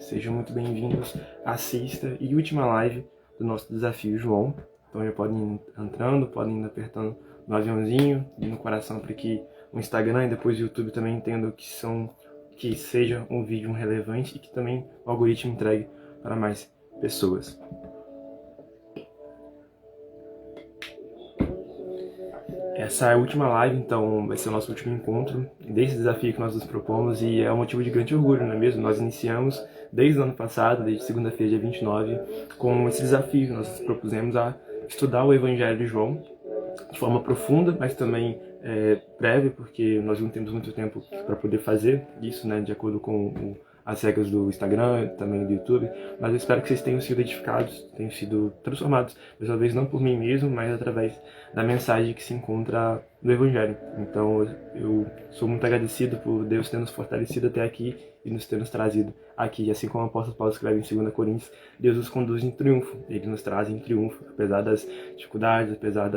Sejam muito bem-vindos à sexta e última live do nosso Desafio João. Então já podem ir entrando, podem ir apertando no aviãozinho e no coração para que o Instagram e depois o YouTube também entendam que seja um vídeo relevante e que também o algoritmo entregue para mais pessoas. Essa é a última live, então vai ser o nosso último encontro desse desafio que nós nos propomos e é um motivo de grande orgulho, não é mesmo? Nós iniciamos desde o ano passado, desde segunda-feira, dia 29, com esse desafio que nós nos propusemos a estudar o Evangelho de João de forma profunda, mas também breve, porque nós não temos muito tempo para poder fazer isso, né, de acordo com as regras do Instagram, também do YouTube, mas eu espero que vocês tenham sido edificados, tenham sido transformados, mas talvez não por mim mesmo, mas através da mensagem que se encontra no Evangelho. Então eu sou muito agradecido por Deus ter nos fortalecido até aqui e nos ter nos trazido aqui, assim como o apóstolo Paulo escreve em 2 Coríntios, Deus nos conduz em triunfo, Ele nos traz em triunfo, apesar das dificuldades, apesar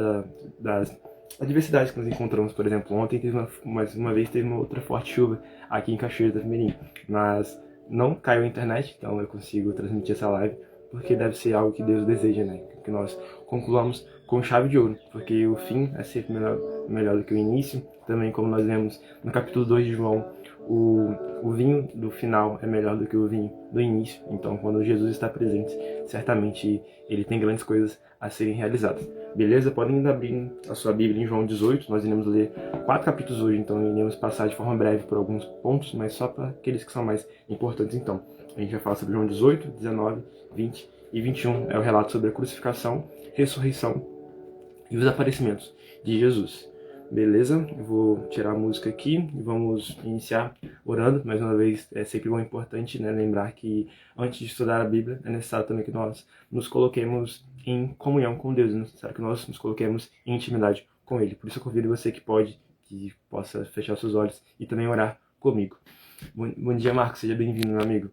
das adversidades que nós encontramos. Por exemplo, ontem mais uma vez teve uma outra forte chuva aqui em Cachoeira do Mirim, mas não caiu a internet, então eu consigo transmitir essa live, porque deve ser algo que Deus deseja, né? Que nós concluamos com chave de ouro, porque o fim é sempre melhor do que o início. Também, como nós vemos no capítulo 2 de João, o vinho do final é melhor do que o vinho do início. Então, quando Jesus está presente, certamente ele tem grandes coisas a serem realizadas. Beleza? Podem abrir a sua Bíblia em João 18. Nós iremos ler 4 capítulos hoje, então iremos passar de forma breve por alguns pontos, mas só para aqueles que são mais importantes. Então, a gente vai falar sobre João 18, 19, 20 e 21. É o relato sobre a crucificação, ressurreição e os aparecimentos de Jesus. Beleza? Eu vou tirar a música aqui e vamos iniciar orando. Mais uma vez, é sempre bom e importante, né, lembrar que antes de estudar a Bíblia, é necessário também que nós nos coloquemos em comunhão com Deus, é necessário que nós nos coloquemos em intimidade com Ele. Por isso eu convido você que possa fechar seus olhos e também orar comigo. Bom dia, Marcos, seja bem-vindo, meu amigo.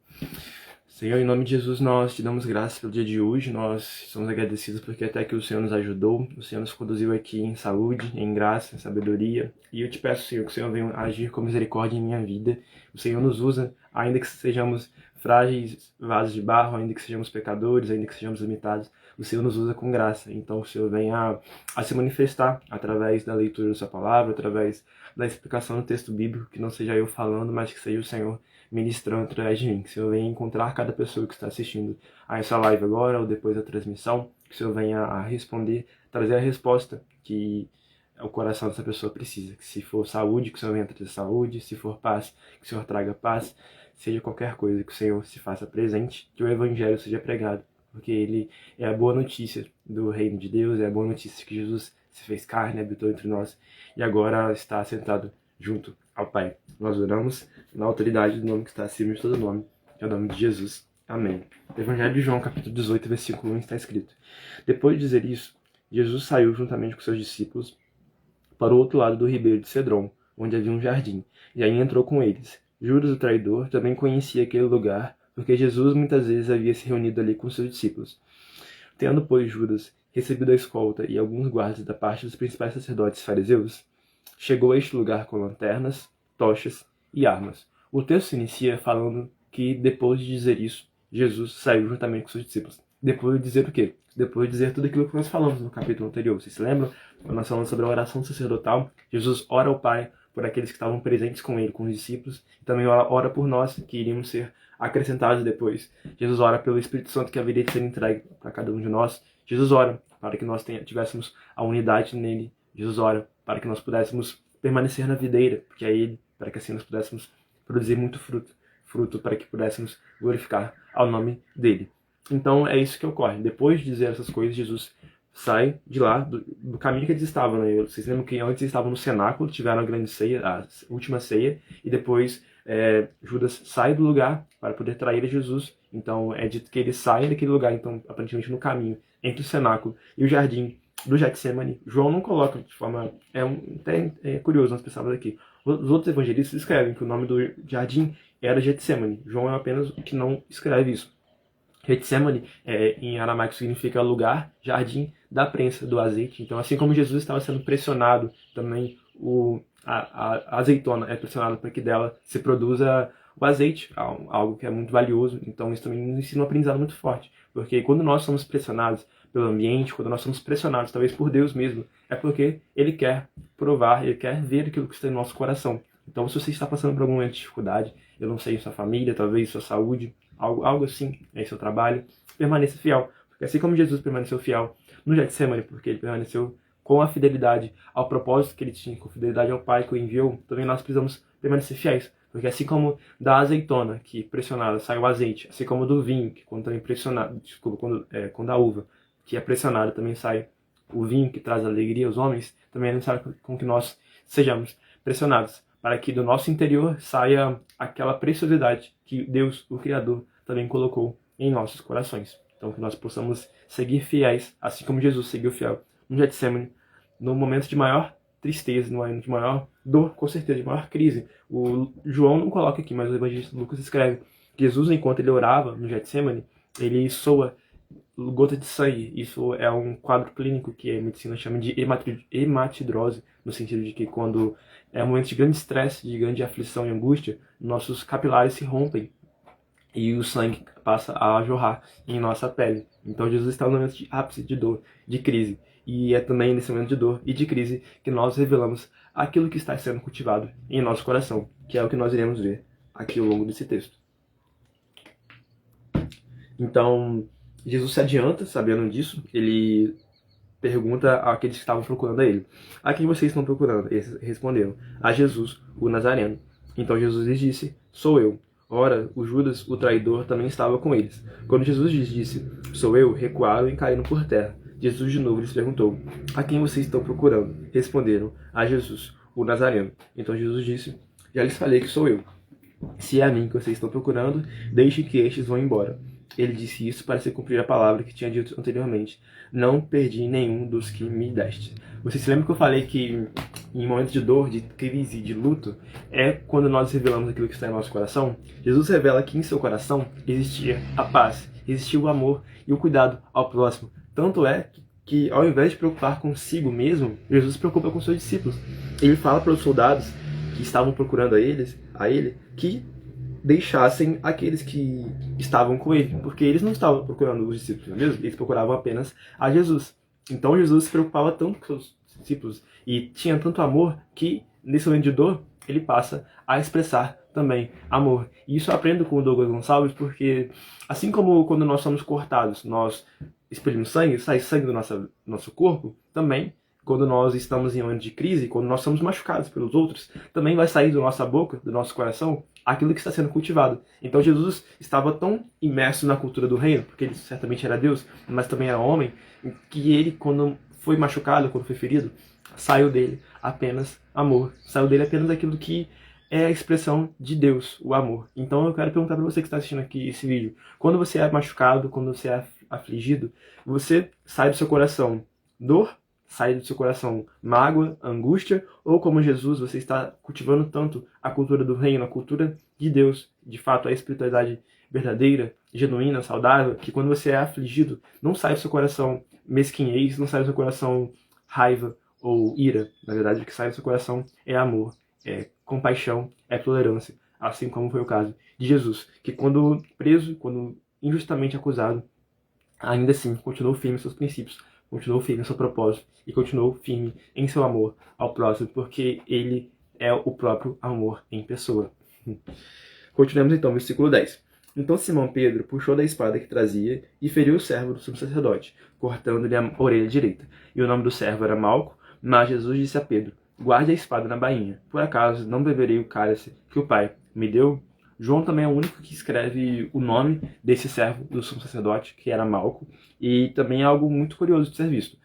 Senhor, em nome de Jesus, nós te damos graças pelo dia de hoje, nós somos agradecidos porque até que o Senhor nos ajudou, o Senhor nos conduziu aqui em saúde, em graça, em sabedoria, e eu te peço, Senhor, que o Senhor venha agir com misericórdia em minha vida, o Senhor nos usa, ainda que sejamos frágeis vasos de barro, ainda que sejamos pecadores, ainda que sejamos limitados, o Senhor nos usa com graça, então o Senhor venha a se manifestar através da leitura da sua palavra, através da explicação do texto bíblico, que não seja eu falando, mas que seja o Senhor ministrando através de mim, que o Senhor venha encontrar cada pessoa que está assistindo a essa live agora ou depois da transmissão, que o Senhor venha a responder, trazer a resposta que o coração dessa pessoa precisa, que se for saúde, que o Senhor venha trazer saúde, se for paz, que o Senhor traga paz, seja qualquer coisa, que o Senhor se faça presente, que o Evangelho seja pregado, porque ele é a boa notícia do reino de Deus, é a boa notícia que Jesus se fez carne, habitou entre nós e agora está sentado junto ao Pai. Nós oramos na autoridade do nome que está acima de todo nome, que é o nome de Jesus. Amém. No Evangelho de João, capítulo 18, versículo 1, está escrito: Depois de dizer isso, Jesus saiu juntamente com seus discípulos para o outro lado do ribeiro de Cedron, onde havia um jardim, e aí entrou com eles. Judas, o traidor, também conhecia aquele lugar, porque Jesus muitas vezes havia se reunido ali com seus discípulos. Tendo, pois, Judas recebido a escolta e alguns guardas da parte dos principais sacerdotes fariseus, chegou a este lugar com lanternas, tochas e armas. O texto se inicia falando que, depois de dizer isso, Jesus saiu juntamente com seus discípulos. Depois de dizer o quê? Depois de dizer tudo aquilo que nós falamos no capítulo anterior. Vocês se lembram? Quando nós falamos sobre a oração sacerdotal, Jesus ora ao Pai por aqueles que estavam presentes com ele, com os discípulos, e também ora por nós, que iríamos ser acrescentados depois. Jesus ora pelo Espírito Santo que haveria de ser entregue para cada um de nós. Jesus ora para que nós tivéssemos a unidade nele. Jesus ora para que nós pudéssemos permanecer na videira, porque é ele, para que assim nós pudéssemos produzir muito fruto para que pudéssemos glorificar ao nome dele. Então é isso que ocorre. Depois de dizer essas coisas, Jesus sai de lá, do caminho que eles estavam, né? Vocês lembram que antes eles estavam no cenáculo, tiveram a grande ceia, a última ceia, e depois Judas sai do lugar para poder trair Jesus. Então é dito que ele sai daquele lugar, então aparentemente no caminho entre o cenáculo e o jardim do Getsemane. João não coloca de forma... É curioso, nós pensávamos aqui. Os outros evangelistas escrevem que o nome do jardim era Getsemane. João é apenas o que não escreve isso. Getsemane, em aramaico, significa lugar, jardim da prensa, do azeite. Então, assim como Jesus estava sendo pressionado, também a azeitona é pressionada para que dela se produza o azeite, algo que é muito valioso. Então isso também nos ensina um aprendizado muito forte, porque quando nós somos pressionados pelo ambiente, quando nós somos pressionados talvez por Deus mesmo, é porque Ele quer provar, Ele quer ver aquilo que está no nosso coração. Então se você está passando por alguma dificuldade, eu não sei, em sua família, talvez sua saúde, algo assim, em seu trabalho, permaneça fiel. Porque assim como Jesus permaneceu fiel no Getsemane, porque Ele permaneceu com a fidelidade ao propósito que Ele tinha, com a fidelidade ao Pai que o enviou, também nós precisamos permanecer fiéis. Porque assim como da azeitona, que pressionada sai o azeite, assim como do vinho, que quando também pressionado, desculpa, quando da uva, que é pressionada, também sai o vinho, que traz alegria aos homens, também é necessário com que nós sejamos pressionados, para que do nosso interior saia aquela preciosidade que Deus, o Criador, também colocou em nossos corações. Então que nós possamos seguir fiéis, assim como Jesus seguiu fiel no Getsemane, no momento de maior tristeza, no momento de maior dor, com certeza, de maior crise. O João não coloca aqui, mas o evangelista Lucas escreve que Jesus, enquanto ele orava no Getsemane, ele soa gota de sangue. Isso é um quadro clínico que a medicina chama de hematidrose, no sentido de que quando é um momento de grande estresse, de grande aflição e angústia, nossos capilares se rompem e o sangue passa a jorrar em nossa pele. Então Jesus está no momento de ápice de dor, de crise. E é também nesse momento de dor e de crise que nós revelamos aquilo que está sendo cultivado em nosso coração, que é o que nós iremos ver aqui ao longo desse texto. Então, Jesus se adianta, sabendo disso, ele pergunta àqueles que estavam procurando a ele: a quem vocês estão procurando? Eles responderam: a Jesus, o Nazareno. Então Jesus lhes disse: sou eu. Ora, o Judas, o traidor, também estava com eles. Quando Jesus lhes disse: sou eu, recuaram e caíram por terra. Jesus de novo lhes perguntou: a quem vocês estão procurando? Responderam: a Jesus, o Nazareno. Então Jesus disse: já lhes falei que sou eu. Se é a mim que vocês estão procurando, deixe que estes vão embora. Ele disse isso para se cumprir a palavra que tinha dito anteriormente: não perdi nenhum dos que me deste. Vocês se lembram que eu falei que em momentos de dor, de crise, de luto, é quando nós revelamos aquilo que está em nosso coração? Jesus revela que em seu coração existia a paz, existia o amor e o cuidado ao próximo. Tanto é que ao invés de preocupar consigo mesmo, Jesus se preocupa com seus discípulos. Ele fala para os soldados que estavam procurando a ele, que deixassem aqueles que estavam com ele, porque eles não estavam procurando os discípulos, não é mesmo? Eles procuravam apenas a Jesus. Então Jesus se preocupava tanto com seus discípulos e tinha tanto amor que, nesse momento de dor, ele passa a expressar também amor. E isso eu aprendo com o Douglas Gonçalves, porque assim como quando nós somos cortados, nós expelimos sangue, sai sangue do nosso corpo, também quando nós estamos em um momento de crise, quando nós somos machucados pelos outros, também vai sair da nossa boca, do nosso coração, aquilo que está sendo cultivado. Então Jesus estava tão imerso na cultura do reino, porque ele certamente era Deus, mas também era homem, que ele, quando foi machucado, quando foi ferido, saiu dele apenas amor. Saiu dele apenas aquilo que é a expressão de Deus, o amor. Então eu quero perguntar para você que está assistindo aqui esse vídeo: quando você é machucado, quando você é afligido, você sai do seu coração dor? Sai do seu coração mágoa, angústia, ou como Jesus, você está cultivando tanto a cultura do reino, a cultura de Deus, de fato a espiritualidade verdadeira, genuína, saudável, que quando você é afligido, não sai do seu coração mesquinhez, não sai do seu coração raiva ou ira. Na verdade, o que sai do seu coração é amor, é compaixão, é tolerância, assim como foi o caso de Jesus, que quando preso, quando injustamente acusado, ainda assim continuou firme em seus princípios, continuou firme em seu propósito e continuou firme em seu amor ao próximo, porque ele é o próprio amor em pessoa. Continuemos então, versículo 10. Então Simão Pedro puxou da espada que trazia e feriu o servo do sumo sacerdote, cortando-lhe a orelha direita. E o nome do servo era Malco, mas Jesus disse a Pedro: guarde a espada na bainha. Por acaso não beberei o cálice que o Pai me deu? João também é o único que escreve o nome desse servo do sumo sacerdote, que era Malco, e também é algo muito curioso de ser visto.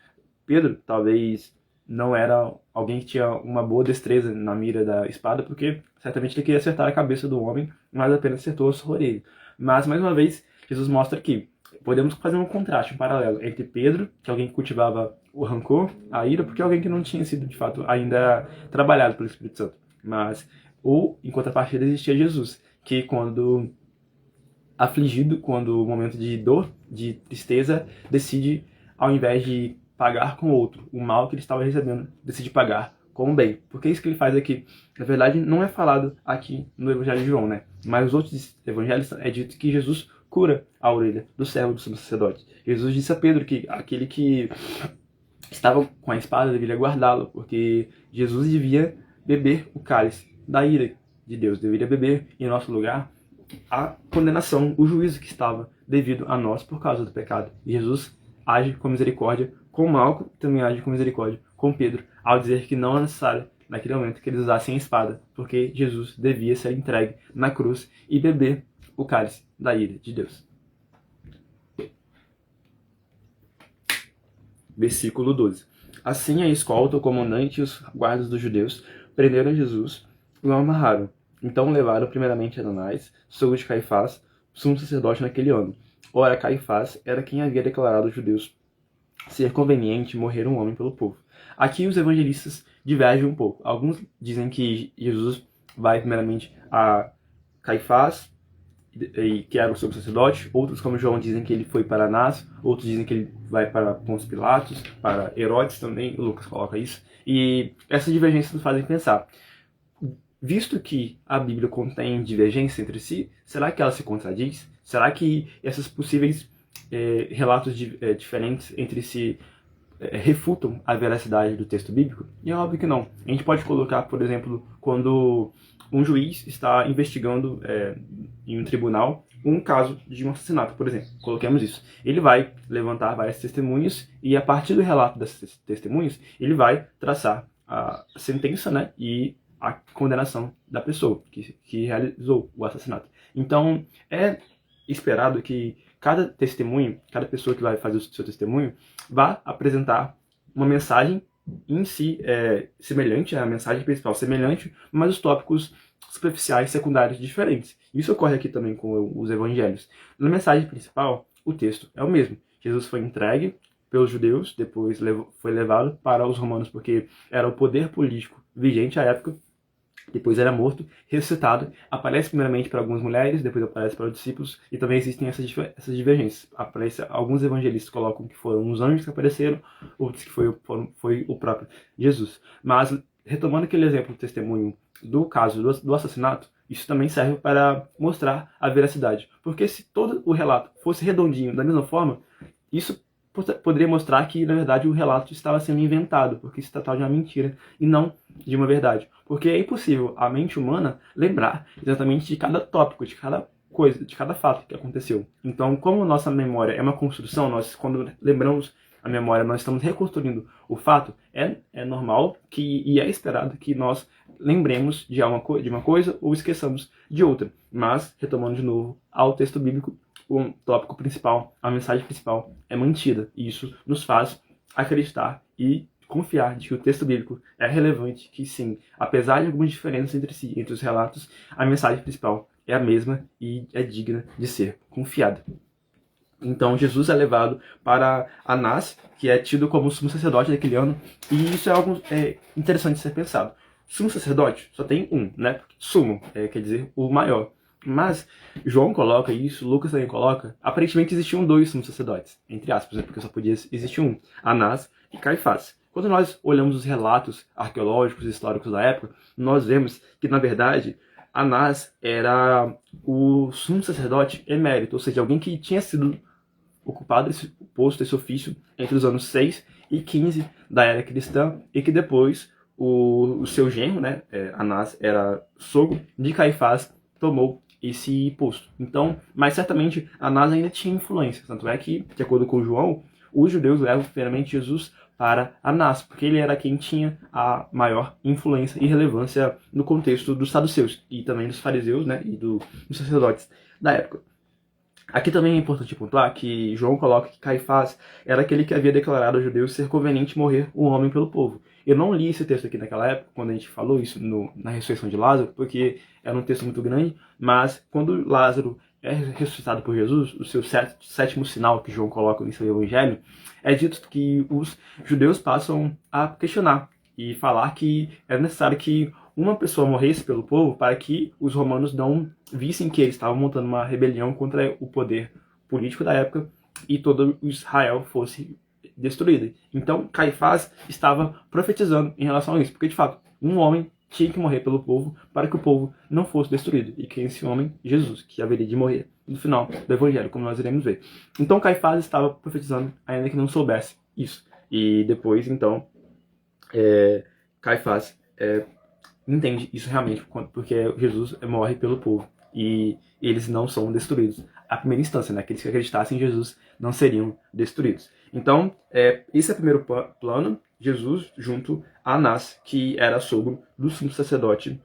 Pedro talvez não era alguém que tinha uma boa destreza na mira da espada, porque certamente ele queria acertar a cabeça do homem, mas apenas acertou a sua orelha. Mas, mais uma vez, Jesus mostra que podemos fazer um contraste, um paralelo entre Pedro, que é alguém que cultivava o rancor, a ira, porque é alguém que não tinha sido, de fato, ainda trabalhado pelo Espírito Santo. Mas, ou, em contrapartida, existia Jesus, que quando afligido, quando o momento de dor, de tristeza, decide, ao invés de pagar com outro o mal que ele estava recebendo, decide pagar como bem. Porque é isso que ele faz aqui. Na verdade, não é falado aqui no Evangelho de João, né? Mas os outros evangelhos é dito que Jesus cura a orelha do servo do sumo sacerdote. Jesus disse a Pedro que aquele que estava com a espada deveria guardá-la, porque Jesus devia beber o cálice da ira de Deus, deveria beber em nosso lugar a condenação, o juízo que estava devido a nós por causa do pecado. E Jesus age com misericórdia com Malco, também age com misericórdia com Pedro, ao dizer que não é necessário naquele momento que eles usassem a espada, porque Jesus devia ser entregue na cruz e beber o cálice da ira de Deus. Versículo 12. Assim a escolta, o comandante e os guardas dos judeus prenderam Jesus e o amarraram. Então levaram primeiramente Anás, sogro de Caifás, sumo sacerdote naquele ano. Ora, Caifás era quem havia declarado aos judeus ser conveniente morrer um homem pelo povo. Aqui os evangelistas divergem um pouco. Alguns dizem que Jesus vai primeiramente a Caifás, que era o sumo sacerdote. Outros, como João, dizem que ele foi para Anás. Outros dizem que ele vai para Pôncio Pilatos, para Herodes também. O Lucas coloca isso. E essas divergências nos fazem pensar. Visto que a Bíblia contém divergência entre si, será que ela se contradiz? Será que esses possíveis relatos diferentes entre si refutam a veracidade do texto bíblico? E é óbvio que não. A gente pode colocar, por exemplo, quando um juiz está investigando em um tribunal um caso de um assassinato, por exemplo. Coloquemos isso. Ele vai levantar várias testemunhas e, a partir do relato dessas testemunhas, ele vai traçar a sentença, né, e a condenação da pessoa que realizou o assassinato. Então, é esperado que cada testemunho, cada pessoa que vai fazer o seu testemunho, vá apresentar uma mensagem em si semelhante à mensagem principal, semelhante, mas os tópicos superficiais, secundários diferentes. Isso ocorre aqui também com os evangelhos. Na mensagem principal, o texto é o mesmo. Jesus foi entregue pelos judeus, depois foi levado para os romanos, porque era o poder político vigente à época. Depois era morto, ressuscitado, aparece primeiramente para algumas mulheres, depois aparece para os discípulos, e também existem essas divergências. Alguns evangelistas colocam que foram os anjos que apareceram, outros que foi o próprio Jesus. Mas, retomando aquele exemplo do testemunho do caso do assassinato, isso também serve para mostrar a veracidade. Porque se todo o relato fosse redondinho da mesma forma, isso poderia mostrar que, na verdade, o relato estava sendo inventado, porque se tratava de uma mentira e não de uma verdade. Porque é impossível a mente humana lembrar exatamente de cada tópico, de cada coisa, de cada fato que aconteceu. Então, como nossa memória é uma construção, nós, quando lembramos a memória, nós estamos reconstruindo o fato, é normal e é esperado que nós lembremos de uma coisa ou esqueçamos de outra. Mas, retomando de novo ao texto bíblico, o tópico principal, a mensagem principal é mantida. E isso nos faz acreditar e confiar de que o texto bíblico é relevante, que sim, apesar de algumas diferenças entre si, entre os relatos, a mensagem principal é a mesma e é digna de ser confiada. Então Jesus é levado para Anás, que é tido como sumo sacerdote daquele ano, e isso é algo interessante de ser pensado. Sumo sacerdote só tem um, né? Sumo quer dizer o maior. Mas João coloca isso, Lucas também coloca, aparentemente existiam dois sumos sacerdotes, entre aspas, né, porque só podia existir um, Anás e Caifás. Quando nós olhamos os relatos arqueológicos e históricos da época, nós vemos que, na verdade, Anás era o sumo sacerdote emérito, ou seja, alguém que tinha sido ocupado esse posto, esse ofício, entre os anos 6 e 15 da era cristã, e que depois o seu genro, né, Anás, era sogro de Caifás, tomou esse posto. Então, mas certamente Anás ainda tinha influência, tanto é que, de acordo com João, os judeus levam primeiramente Jesus para Anás, porque ele era quem tinha a maior influência e relevância no contexto dos saduceus e também dos fariseus, né, e dos sacerdotes da época. Aqui também é importante pontuar que João coloca que Caifás era aquele que havia declarado aos judeus ser conveniente morrer um homem pelo povo. Eu não li esse texto aqui naquela época, quando a gente falou isso na ressurreição de Lázaro, porque era um texto muito grande, mas quando Lázaro é ressuscitado por Jesus, o seu sétimo sinal que João coloca no seu evangelho, é dito que os judeus passam a questionar e falar que era necessário que uma pessoa morresse pelo povo para que os romanos não vissem que eles estavam montando uma rebelião contra o poder político da época e todo Israel fosse destruída. Então Caifás estava profetizando em relação a isso, porque de fato um homem tinha que morrer pelo povo para que o povo não fosse destruído. E que esse homem, Jesus, que haveria de morrer no final do evangelho, como nós iremos ver. Então Caifás estava profetizando, ainda que não soubesse isso. E depois, então, Caifás entende isso realmente, porque Jesus morre pelo povo e eles não são destruídos. A primeira instância, né? Aqueles que acreditassem em Jesus não seriam destruídos. Então, esse é o primeiro plano, Jesus junto a Anás, que era sogro do sumo sacerdote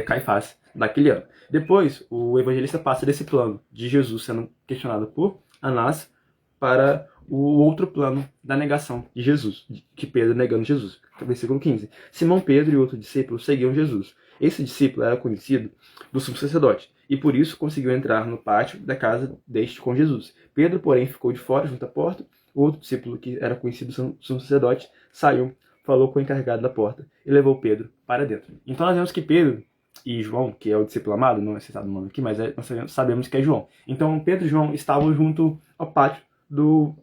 Caifás daquele ano. Depois, o evangelista passa desse plano de Jesus sendo questionado por Anás para o outro plano da negação de Jesus, de Pedro negando Jesus. Versículo 15. Simão Pedro e outro discípulo seguiam Jesus. Esse discípulo era conhecido do sumo sacerdote e por isso conseguiu entrar no pátio da casa deste com Jesus. Pedro, porém, ficou de fora junto à porta. O outro discípulo, que era conhecido do sumo sacerdote, saiu, falou com o encarregado da porta e levou Pedro para dentro. Então nós vemos que Pedro e João, que é o discípulo amado, não é citado o nome aqui, mas nós sabemos que é João. Então Pedro e João estavam junto ao pátio do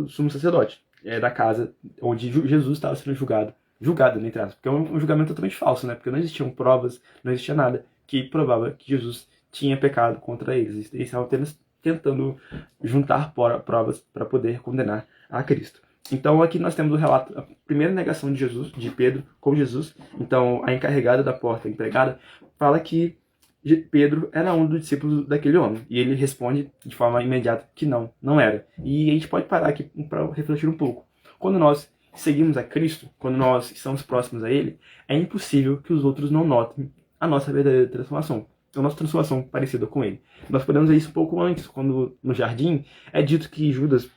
sumo sacerdote, da casa onde Jesus estava sendo julgado, né, entre aspas, porque é um julgamento totalmente falso, né, porque não existiam provas, não existia nada que provava que Jesus tinha pecado contra eles. Eles estavam apenas tentando juntar provas para poder condenar a Cristo. Então aqui nós temos o relato, a primeira negação de Jesus, de Pedro com Jesus. Então a encarregada da porta, a empregada, fala que Pedro era um dos discípulos daquele homem. E ele responde de forma imediata que não era. E a gente pode parar aqui para refletir um pouco. Quando nós seguimos a Cristo, quando nós estamos próximos a Ele, é impossível que os outros não notem a nossa verdadeira transformação. A nossa transformação parecida com Ele. Nós podemos ver isso um pouco antes, quando no jardim é dito que Judas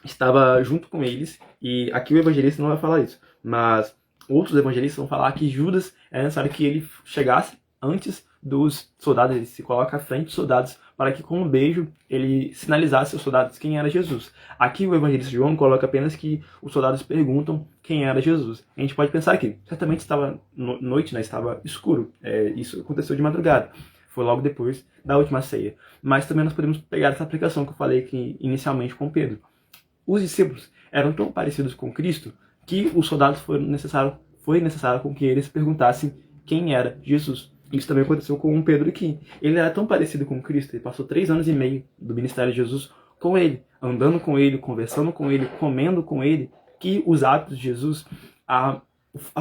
estava junto com eles, e aqui o evangelista não vai falar isso, mas outros evangelistas vão falar que Judas é necessário que ele chegasse antes dos soldados, ele se coloca à frente dos soldados para que com um beijo ele sinalizasse aos soldados quem era Jesus. Aqui o evangelista João coloca apenas que os soldados perguntam quem era Jesus. A gente pode pensar que certamente estava noite, né? Estava escuro, isso aconteceu de madrugada, foi logo depois da última ceia. Mas também nós podemos pegar essa aplicação que eu falei aqui inicialmente com Pedro. Os discípulos eram tão parecidos com Cristo que os soldados foi necessário com que eles perguntassem quem era Jesus. Isso também aconteceu com Pedro aqui. Ele era tão parecido com Cristo, ele passou 3 anos e meio do ministério de Jesus com ele, andando com ele, conversando com ele, comendo com ele, que os hábitos de Jesus, a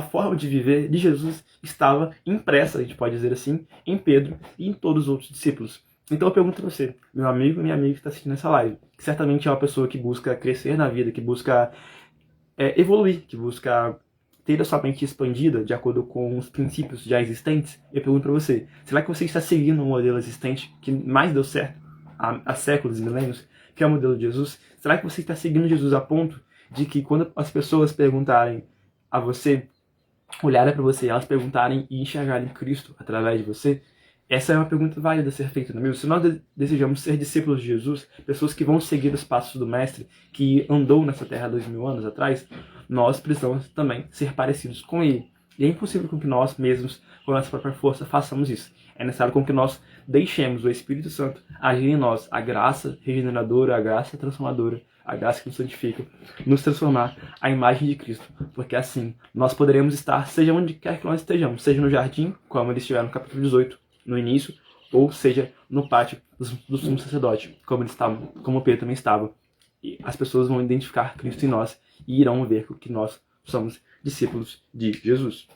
forma de viver de Jesus estava impressa, a gente pode dizer assim, em Pedro e em todos os outros discípulos. Então eu pergunto a você, meu amigo e minha amiga que está assistindo essa live, que certamente é uma pessoa que busca crescer na vida, que busca evoluir, que busca ter a sua mente expandida de acordo com os princípios já existentes, eu pergunto para você, será que você está seguindo um modelo existente que mais deu certo há séculos e milênios, que é o modelo de Jesus? Será que você está seguindo Jesus a ponto de que quando as pessoas perguntarem a você, olharem para você, elas perguntarem e enxergarem Cristo através de você? Essa é uma pergunta válida a ser feita, não é mesmo? Se nós desejamos ser discípulos de Jesus, pessoas que vão seguir os passos do Mestre, que andou nessa terra 2000 anos atrás, nós precisamos também ser parecidos com Ele. E é impossível com que nós mesmos, com a nossa própria força, façamos isso. É necessário com que nós deixemos o Espírito Santo agir em nós, a graça regeneradora, a graça transformadora, a graça que nos santifica, nos transformar à imagem de Cristo. Porque assim, nós poderemos estar, seja onde quer que nós estejamos, seja no jardim, como eles estiveram no capítulo 18, no início, ou seja, no pátio do sumo sacerdote, como Pedro também estava. E as pessoas vão identificar Cristo em nós e irão ver que nós somos discípulos de Jesus.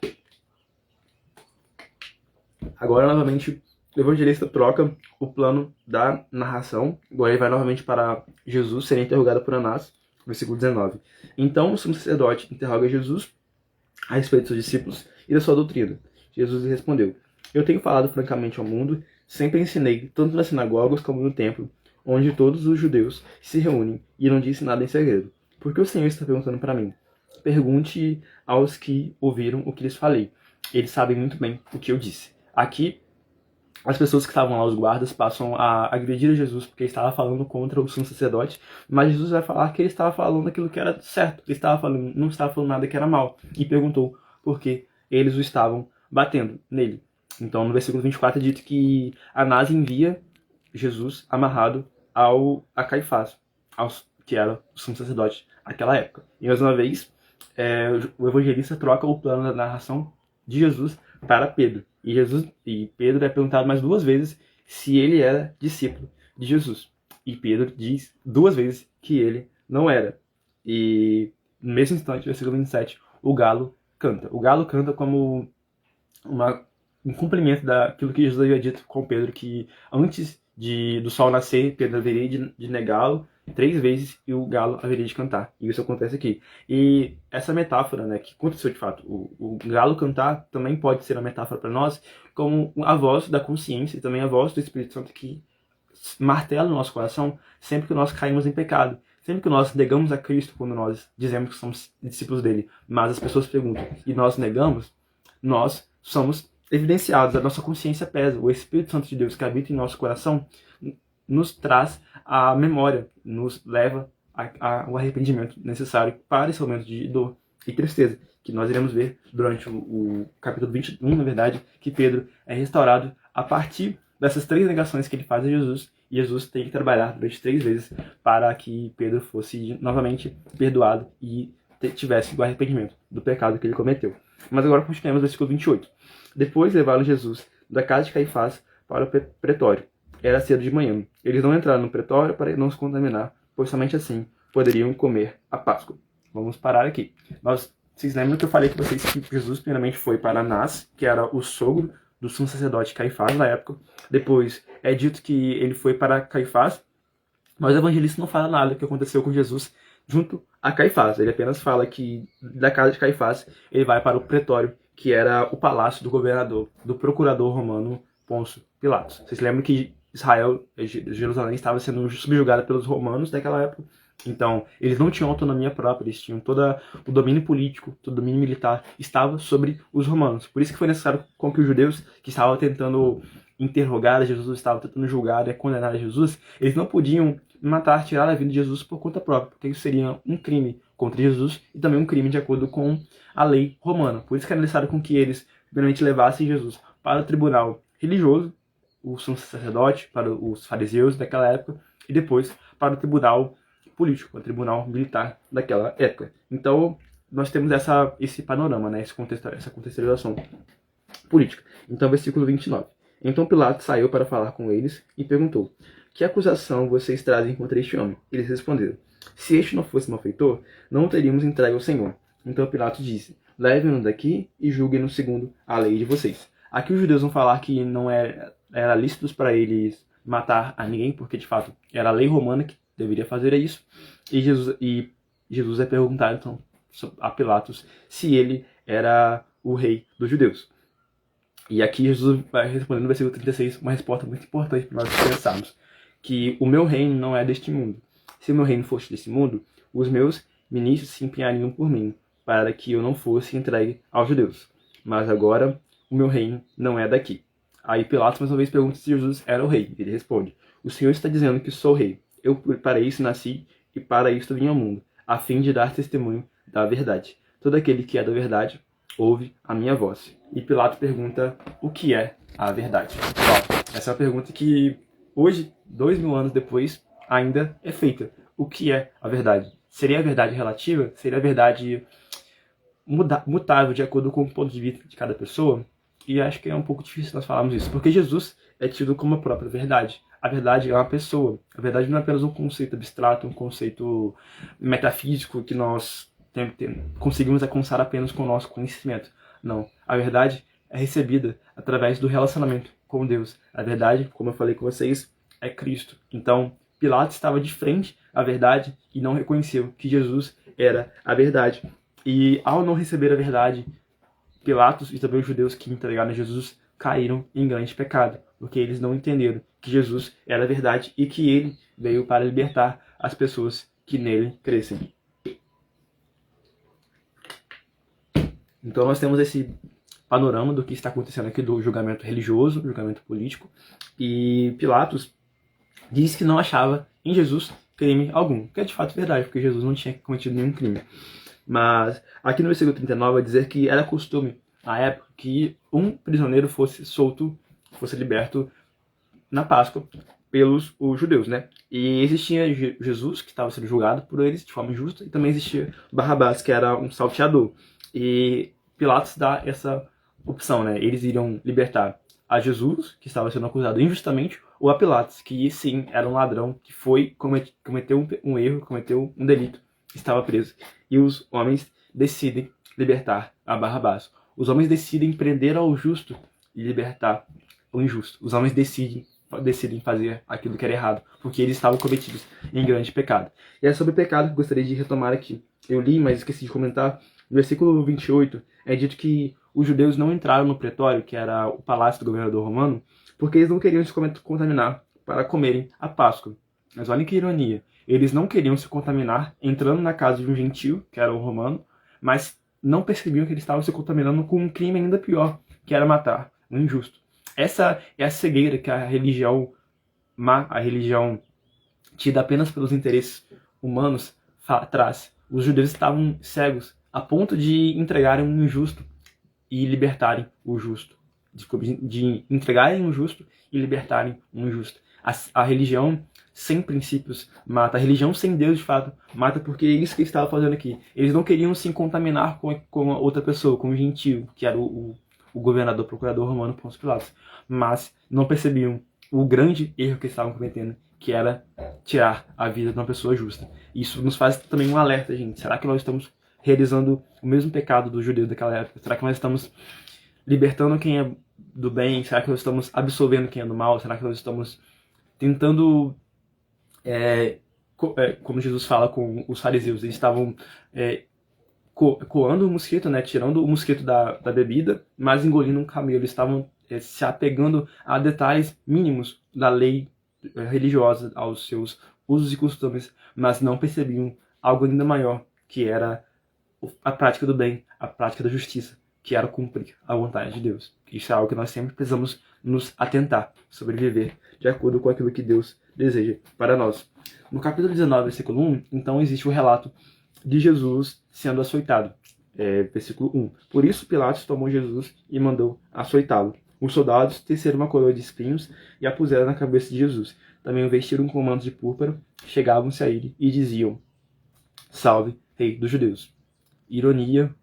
Agora, novamente, o evangelista troca o plano da narração. Agora ele vai novamente para Jesus ser interrogado por Anás, versículo 19. Então o sumo sacerdote interroga Jesus a respeito dos discípulos e da sua doutrina. Jesus lhe respondeu: eu tenho falado francamente ao mundo, sempre ensinei, tanto nas sinagogas como no templo, onde todos os judeus se reúnem, e não disse nada em segredo. Por que o Senhor está perguntando para mim? Pergunte aos que ouviram o que lhes falei. Eles sabem muito bem o que eu disse. Aqui, as pessoas que estavam lá, os guardas, passam a agredir a Jesus porque ele estava falando contra o sumo sacerdote, mas Jesus vai falar que ele estava falando aquilo que era certo, ele não estava falando nada que era mal, e perguntou por que eles o estavam batendo nele. Então, no versículo 24 é dito que Anás envia Jesus amarrado a Caifás, que era o sumo sacerdote naquela época. E mais uma vez, o evangelista troca o plano da narração de Jesus para Pedro. E Pedro é perguntado mais 2 vezes se ele era discípulo de Jesus. E Pedro diz 2 vezes que ele não era. E no mesmo instante, versículo 27, o galo canta. O galo canta como um cumprimento daquilo que Jesus havia dito com Pedro, que antes do sol nascer, Pedro haveria de negá-lo 3 vezes e o galo haveria de cantar. E isso acontece aqui. E essa metáfora, né, que aconteceu de fato, o galo cantar também pode ser uma metáfora para nós, como a voz da consciência e também a voz do Espírito Santo que martela no nosso coração sempre que nós caímos em pecado. Sempre que nós negamos a Cristo quando nós dizemos que somos discípulos dele, mas as pessoas perguntam e nós negamos, nós somos evidenciados, a nossa consciência pesa. O Espírito Santo de Deus que habita em nosso coração nos traz a memória, nos leva ao arrependimento necessário para esse momento de dor e tristeza, que nós iremos ver durante o capítulo 21, na verdade, que Pedro é restaurado a partir dessas 3 negações que ele faz a Jesus, e Jesus tem que trabalhar durante 3 vezes para que Pedro fosse novamente perdoado e tivesse o arrependimento do pecado que ele cometeu. Mas agora continuemos no versículo 28. Depois levaram Jesus da casa de Caifás para o pretório. Era cedo de manhã. Eles não entraram no pretório para não se contaminar, pois somente assim poderiam comer a Páscoa. Vamos parar aqui. Vocês lembram que eu falei com vocês que Jesus primeiramente foi para Anás, que era o sogro do sumo sacerdote Caifás na época. Depois é dito que ele foi para Caifás, mas o evangelista não fala nada do que aconteceu com Jesus junto a Caifás. Ele apenas fala que da casa de Caifás ele vai para o pretório, que era o palácio do governador, do procurador romano Pôncio Pilatos. Vocês lembram que Jerusalém estava sendo subjugada pelos romanos daquela época? Então, eles não tinham autonomia própria, eles tinham todo o domínio político, todo o domínio militar, estava sobre os romanos. Por isso que foi necessário com que os judeus, que estavam tentando interrogar Jesus, estavam tentando julgar e condenar Jesus, eles não podiam matar, tirar a vida de Jesus por conta própria, porque isso seria um crime contra Jesus e também um crime de acordo com a lei romana. Por isso que era necessário com que eles, primeiramente, levassem Jesus para o tribunal religioso, o sumo sacerdote, para os fariseus daquela época, e depois para o tribunal político, o tribunal militar daquela época. Então, nós temos esse panorama, né, essa contextualização política. Então, versículo 29. Então Pilatos saiu para falar com eles e perguntou: que acusação vocês trazem contra este homem? Eles responderam: se este não fosse malfeitor, não o teríamos entregue ao Senhor. Então Pilatos disse: levem-no daqui e julguem-no segundo a lei de vocês. Aqui os judeus vão falar que não era lícito para eles matar a ninguém, porque de fato era a lei romana que deveria fazer isso. E Jesus é perguntado então a Pilatos se ele era o rei dos judeus. E aqui Jesus vai responder no versículo 36 uma resposta muito importante para nós pensarmos: que o meu reino não é deste mundo. Se o meu reino fosse deste mundo, os meus ministros se empenhariam por mim, para que eu não fosse entregue aos judeus. Mas agora o meu reino não é daqui. Aí Pilatos mais uma vez pergunta se Jesus era o rei. Ele responde: o Senhor está dizendo que sou rei. Eu para isso nasci e para isso vim ao mundo, a fim de dar testemunho da verdade. Todo aquele que é da verdade ouve a minha voz. E Pilatos pergunta: o que é a verdade? Bom, essa é uma pergunta que hoje, 2000 anos depois, ainda é feita. O que é a verdade? Seria a verdade relativa? Seria a verdade mutável de acordo com o ponto de vista de cada pessoa? E acho que é um pouco difícil nós falarmos isso, porque Jesus é tido como a própria verdade. A verdade é uma pessoa. A verdade não é apenas um conceito abstrato, um conceito metafísico que nós conseguimos alcançar apenas com o nosso conhecimento. Não. A verdade é recebida através do relacionamento com Deus. A verdade, como eu falei com vocês, é Cristo. Então, Pilatos estava de frente à verdade e não reconheceu que Jesus era a verdade. E ao não receber a verdade, Pilatos e também os judeus que entregaram a Jesus caíram em grande pecado, porque eles não entenderam que Jesus era a verdade e que ele veio para libertar as pessoas que nele crescem. Então nós temos esse panorama do que está acontecendo aqui do julgamento religioso, julgamento político, e Pilatos diz que não achava em Jesus crime algum, que é de fato verdade, porque Jesus não tinha cometido nenhum crime. Mas aqui no versículo 39 vai dizer que era costume, na época, que um prisioneiro fosse solto, fosse liberto na Páscoa pelos os judeus, né? E existia Jesus, que estava sendo julgado por eles de forma injusta, e também existia Barrabás, que era um salteador. E Pilatos dá essa opção, né? Eles iriam libertar a Jesus, que estava sendo acusado injustamente, ou a Pilatos, que sim, era um ladrão, que cometeu um erro, cometeu um delito, estava preso. E os homens decidem libertar a Barrabás. Os homens decidem prender ao justo e libertar o injusto. Os homens decidem fazer aquilo que era errado, porque eles estavam cometidos em grande pecado. E é sobre o pecado que eu gostaria de retomar aqui. Eu li, mas esqueci de comentar. No versículo 28, é dito que os judeus não entraram no pretório, que era o palácio do governador romano, porque eles não queriam se contaminar para comerem a Páscoa. Mas olha que ironia. Eles não queriam se contaminar entrando na casa de um gentio, que era o romano, mas não percebiam que eles estavam se contaminando com um crime ainda pior, que era matar um injusto. Essa é a cegueira que a religião má, a religião tida apenas pelos interesses humanos, traz. Os judeus estavam cegos a ponto de entregarem um injusto e libertarem o justo. De entregarem o justo e libertarem o injusto. A religião sem princípios mata. A religião sem Deus, de fato, mata, porque é isso que eles estavam fazendo aqui. Eles não queriam se contaminar com a outra pessoa, com o gentio, que era o governador, procurador romano Pôncio Pilatos. Mas não percebiam o grande erro que eles estavam cometendo, que era tirar a vida de uma pessoa justa. Isso nos faz também um alerta, gente. Será que nós estamos realizando o mesmo pecado dos judeus daquela época? Será que nós estamos libertando quem é do bem? Será que nós estamos absolvendo quem é do mal? Será que nós estamos tentando, como Jesus fala com os fariseus, eles estavam coando o mosquito, né, tirando o mosquito da bebida, mas engolindo um camelo. Eles estavam se apegando a detalhes mínimos da lei religiosa, aos seus usos e costumes, mas não percebiam algo ainda maior, que era a prática do bem, a prática da justiça, que era cumprir a vontade de Deus. Isso é algo que nós sempre precisamos nos atentar, sobreviver de acordo com aquilo que Deus deseja para nós. No capítulo 19, versículo 1, então existe o relato de Jesus sendo açoitado. Versículo 1. Por isso Pilatos tomou Jesus e mandou açoitá-lo. Os soldados teceram uma coroa de espinhos e a puseram na cabeça de Jesus. Também o vestiram com mantos de púrpura, chegavam-se a ele e diziam: Salve, Rei dos Judeus. Ironia,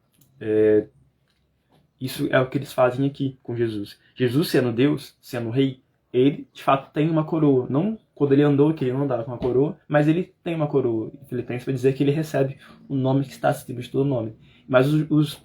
isso é o que eles fazem aqui com Jesus. Jesus, sendo Deus, sendo Rei, ele de fato tem uma coroa. Não quando ele andou, que ele não andava com uma coroa, mas ele tem uma coroa. Em Filipenses vai dizer que ele recebe o nome que está acima de todo nome. Mas os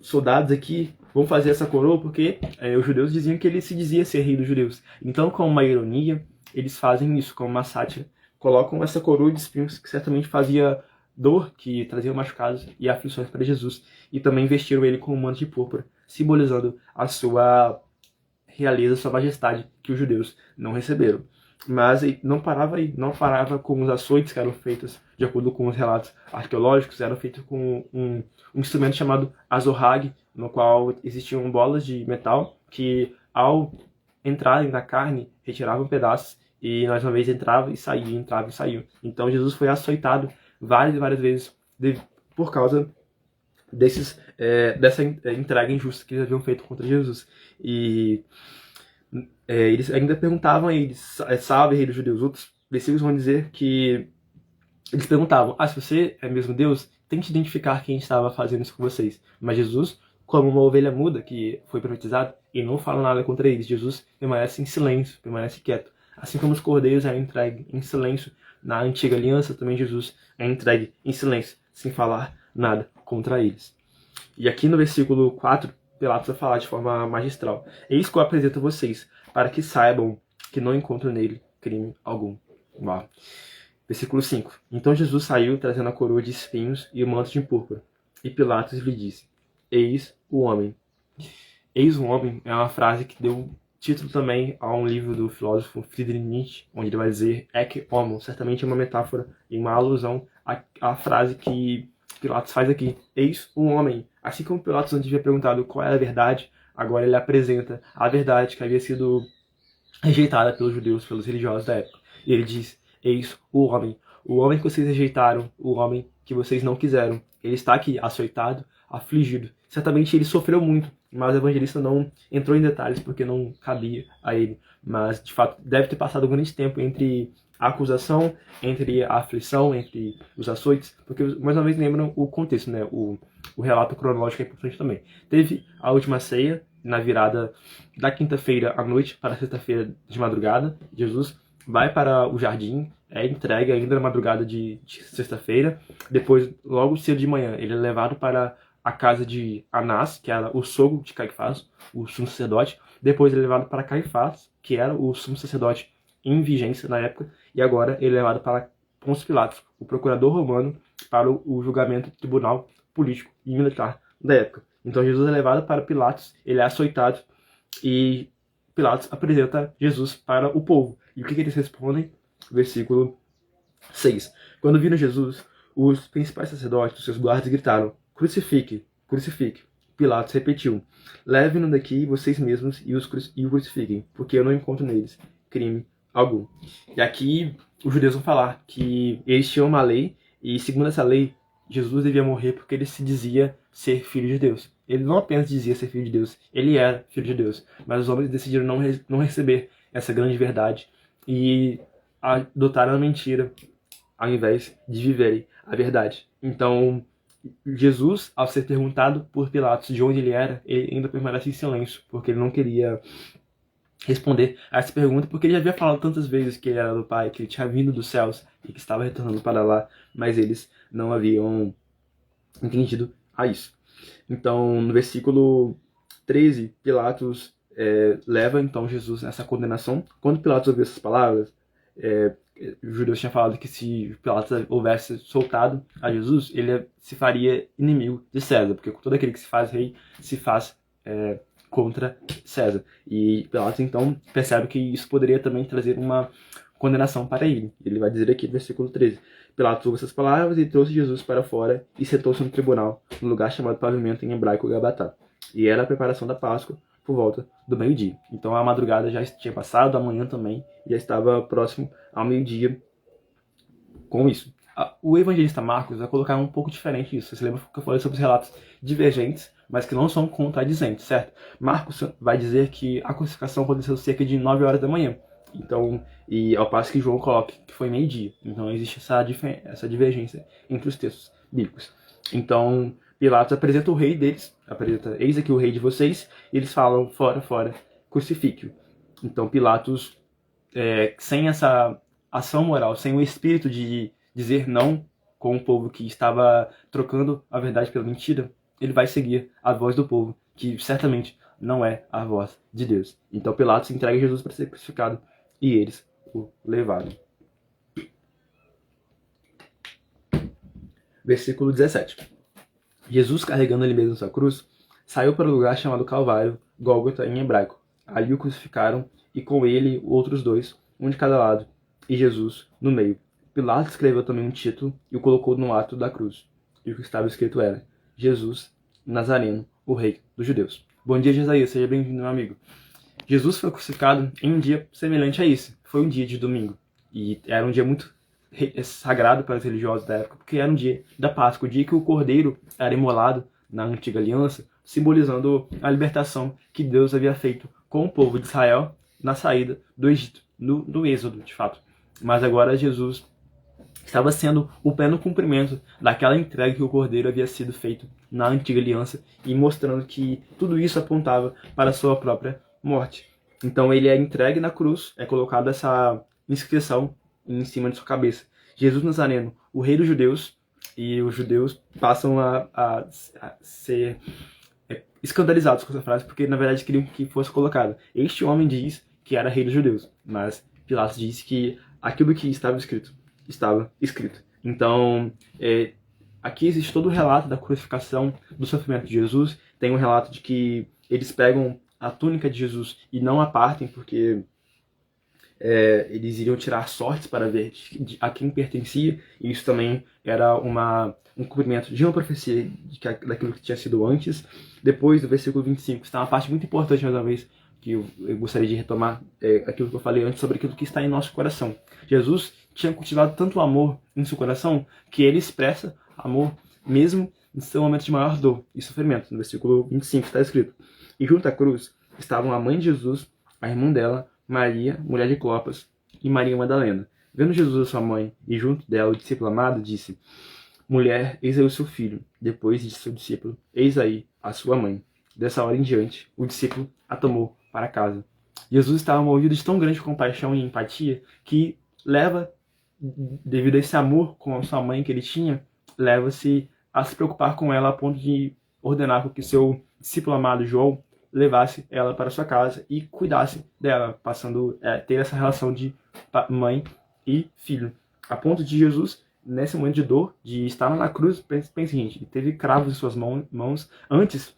soldados aqui vão fazer essa coroa porque os judeus diziam que ele se dizia ser Rei dos Judeus. Então, como uma ironia, eles fazem isso, como uma sátira. Colocam essa coroa de espinhos que certamente fazia dor, que trazia machucados e aflições para Jesus. E também vestiram ele com um manto de púrpura, simbolizando a sua realeza, a sua majestade, que os judeus não receberam. Mas não parava aí, não parava com os açoites que eram feitos, de acordo com os relatos arqueológicos, eram feitos com um instrumento chamado azorrague, no qual existiam bolas de metal que, ao entrarem na carne, retiravam pedaços e mais uma vez entrava e saía. Então Jesus foi açoitado várias e várias vezes por causa dessa entrega injusta que eles haviam feito contra Jesus. E eles ainda perguntavam a ele: salve, Rei dos Judeus. Outros versículos vão dizer que eles perguntavam: se você é mesmo Deus, tente identificar quem estava fazendo isso com vocês. Mas Jesus, como uma ovelha muda que foi profetizado, e não fala nada contra eles. Jesus permanece em silêncio, permanece quieto. Assim como os cordeiros eram entregues em silêncio na antiga aliança, também Jesus é entregue em silêncio, sem falar nada contra eles. E aqui no versículo 4, Pilatos vai falar de forma magistral: eis que eu apresento a vocês, para que saibam que não encontro nele crime algum. Uau. Versículo 5. Então Jesus saiu, trazendo a coroa de espinhos e o manto de púrpura. E Pilatos lhe disse: eis o homem. Eis o homem é uma frase que deu título também a um livro do filósofo Friedrich Nietzsche, onde ele vai dizer ecce homo. Certamente é uma metáfora e uma alusão à frase que Pilatos faz aqui: eis o homem. Assim como Pilatos antes havia perguntado qual era a verdade, agora ele apresenta a verdade que havia sido rejeitada pelos judeus, pelos religiosos da época. E ele diz: eis o homem que vocês rejeitaram, o homem que vocês não quiseram. Ele está aqui, açoitado, afligido. Certamente ele sofreu muito mas o evangelista não entrou em detalhes porque não cabia a ele. Mas, de fato, deve ter passado um grande tempo entre a acusação, entre a aflição, entre os açoites, porque, mais uma vez, lembram o contexto, né? O relato cronológico é importante também. Teve a última ceia, na virada da quinta-feira à noite para a sexta-feira de madrugada. Jesus vai para o jardim, é entregue ainda na madrugada de sexta-feira. Depois, logo cedo de manhã, ele é levado para a casa de Anás, que era o sogro de Caifás, o sumo sacerdote. Depois ele é levado para Caifás, que era o sumo sacerdote em vigência na época. E agora ele é levado para Pôncio Pilatos, o procurador romano, para o julgamento do tribunal político e militar da época. Então Jesus é levado para Pilatos, ele é açoitado e Pilatos apresenta Jesus para o povo. E o que eles respondem? Versículo 6. Quando viram Jesus, os principais sacerdotes, os seus guardas, gritaram: crucifique, crucifique. Pilatos repetiu: levem-no daqui vocês mesmos e o crucifiquem, porque eu não encontro neles crime algum. E aqui os judeus vão falar que eles tinham uma lei, e segundo essa lei, Jesus devia morrer porque ele se dizia ser filho de Deus. Ele não apenas dizia ser filho de Deus, ele era filho de Deus. Mas os homens decidiram não receber essa grande verdade e adotaram a mentira ao invés de viverem a verdade. Então, Jesus, ao ser perguntado por Pilatos de onde ele era, ele ainda permanece em silêncio, porque ele não queria responder a essa pergunta, porque ele já havia falado tantas vezes que ele era do Pai, que ele tinha vindo dos céus e que estava retornando para lá, mas eles não haviam entendido a isso. Então, no versículo 13, Pilatos leva então Jesus nessa condenação. Quando Pilatos ouviu essas palavras, os judeus tinham falado que se Pilatos houvesse soltado a Jesus, ele se faria inimigo de César, porque todo aquele que se faz rei se faz contra César. E Pilatos então percebe que isso poderia também trazer uma condenação para ele. Ele vai dizer aqui no versículo 13: Pilatos ouviu essas palavras e trouxe Jesus para fora e sentou-se no tribunal, no lugar chamado Pavimento, em hebraico Gabatá. E era a preparação da Páscoa por volta do meio-dia. Então a madrugada já tinha passado, a manhã também já estava próximo ao meio-dia com isso. O evangelista Marcos vai colocar um pouco diferente isso. Você lembra que eu falei sobre os relatos divergentes, mas que não são contradizentes, certo? Marcos vai dizer que a crucificação aconteceu cerca de 9 horas da manhã. Então, e ao passo que João coloca que foi meio-dia. Então existe essa divergência entre os textos bíblicos. Então, Pilatos apresenta o rei deles, apresenta: eis aqui o rei de vocês, e eles falam: fora, fora, crucifique-o. Então Pilatos, sem essa ação moral, sem o espírito de dizer não com o povo que estava trocando a verdade pela mentira, ele vai seguir a voz do povo, que certamente não é a voz de Deus. Então Pilatos entrega Jesus para ser crucificado e eles o levaram. Versículo 17. Jesus, carregando ele mesmo sua cruz, saiu para o lugar chamado Calvário, Gólgota em hebraico. Ali o crucificaram e com ele outros dois, um de cada lado, e Jesus no meio. Pilatos escreveu também um título e o colocou no ato da cruz. E o que estava escrito era: Jesus Nazareno, o rei dos judeus. Bom dia, Jesaías, seja bem-vindo, meu amigo. Jesus foi crucificado em um dia semelhante a esse. Foi um dia de domingo. E era um dia muito sagrado para os religiosos da época, porque era um dia da Páscoa, o dia que o cordeiro era imolado na antiga aliança, simbolizando a libertação que Deus havia feito com o povo de Israel na saída do Egito, no êxodo, de fato. Mas agora Jesus estava sendo o pleno cumprimento daquela entrega que o cordeiro havia sido feito na antiga aliança e mostrando que tudo isso apontava para a sua própria morte. Então ele é entregue na cruz, é colocada essa inscrição em cima de sua cabeça: Jesus Nazareno, o rei dos judeus. E os judeus passam a ser escandalizados com essa frase, porque na verdade queriam que fosse colocado: este homem diz que era rei dos judeus. Mas Pilatos disse que aquilo que estava escrito estava escrito. Então, aqui existe todo o relato da crucificação, do sofrimento de Jesus. Tem um relato de que eles pegam a túnica de Jesus e não a partem, porque eles iriam tirar sortes para ver a quem pertencia, e isso também era um cumprimento de uma profecia daquilo que tinha sido antes. Depois do versículo 25 está uma parte muito importante, mais uma vez, que eu gostaria de retomar, aquilo que eu falei antes sobre aquilo que está em nosso coração. Jesus tinha cultivado tanto amor em seu coração que ele expressa amor mesmo em seu momento de maior dor e sofrimento. No versículo 25 está escrito: E junto à cruz estavam a mãe de Jesus, a irmã dela, Maria, mulher de Clopas, e Maria Madalena. Vendo Jesus a sua mãe e junto dela o discípulo amado, disse: Mulher, eis aí o seu filho. Depois disse ao discípulo: Eis aí a sua mãe. Dessa hora em diante, o discípulo a tomou para casa. Jesus estava movido de tão grande compaixão e empatia que leva, devido a esse amor com a sua mãe que ele tinha, leva-se a se preocupar com ela a ponto de ordenar que seu discípulo amado João levasse ela para sua casa e cuidasse dela, passando a ter essa relação de mãe e filho. A ponto de Jesus, nesse momento de dor, de estar na cruz, pense, gente, ele teve cravos em suas mãos. Antes,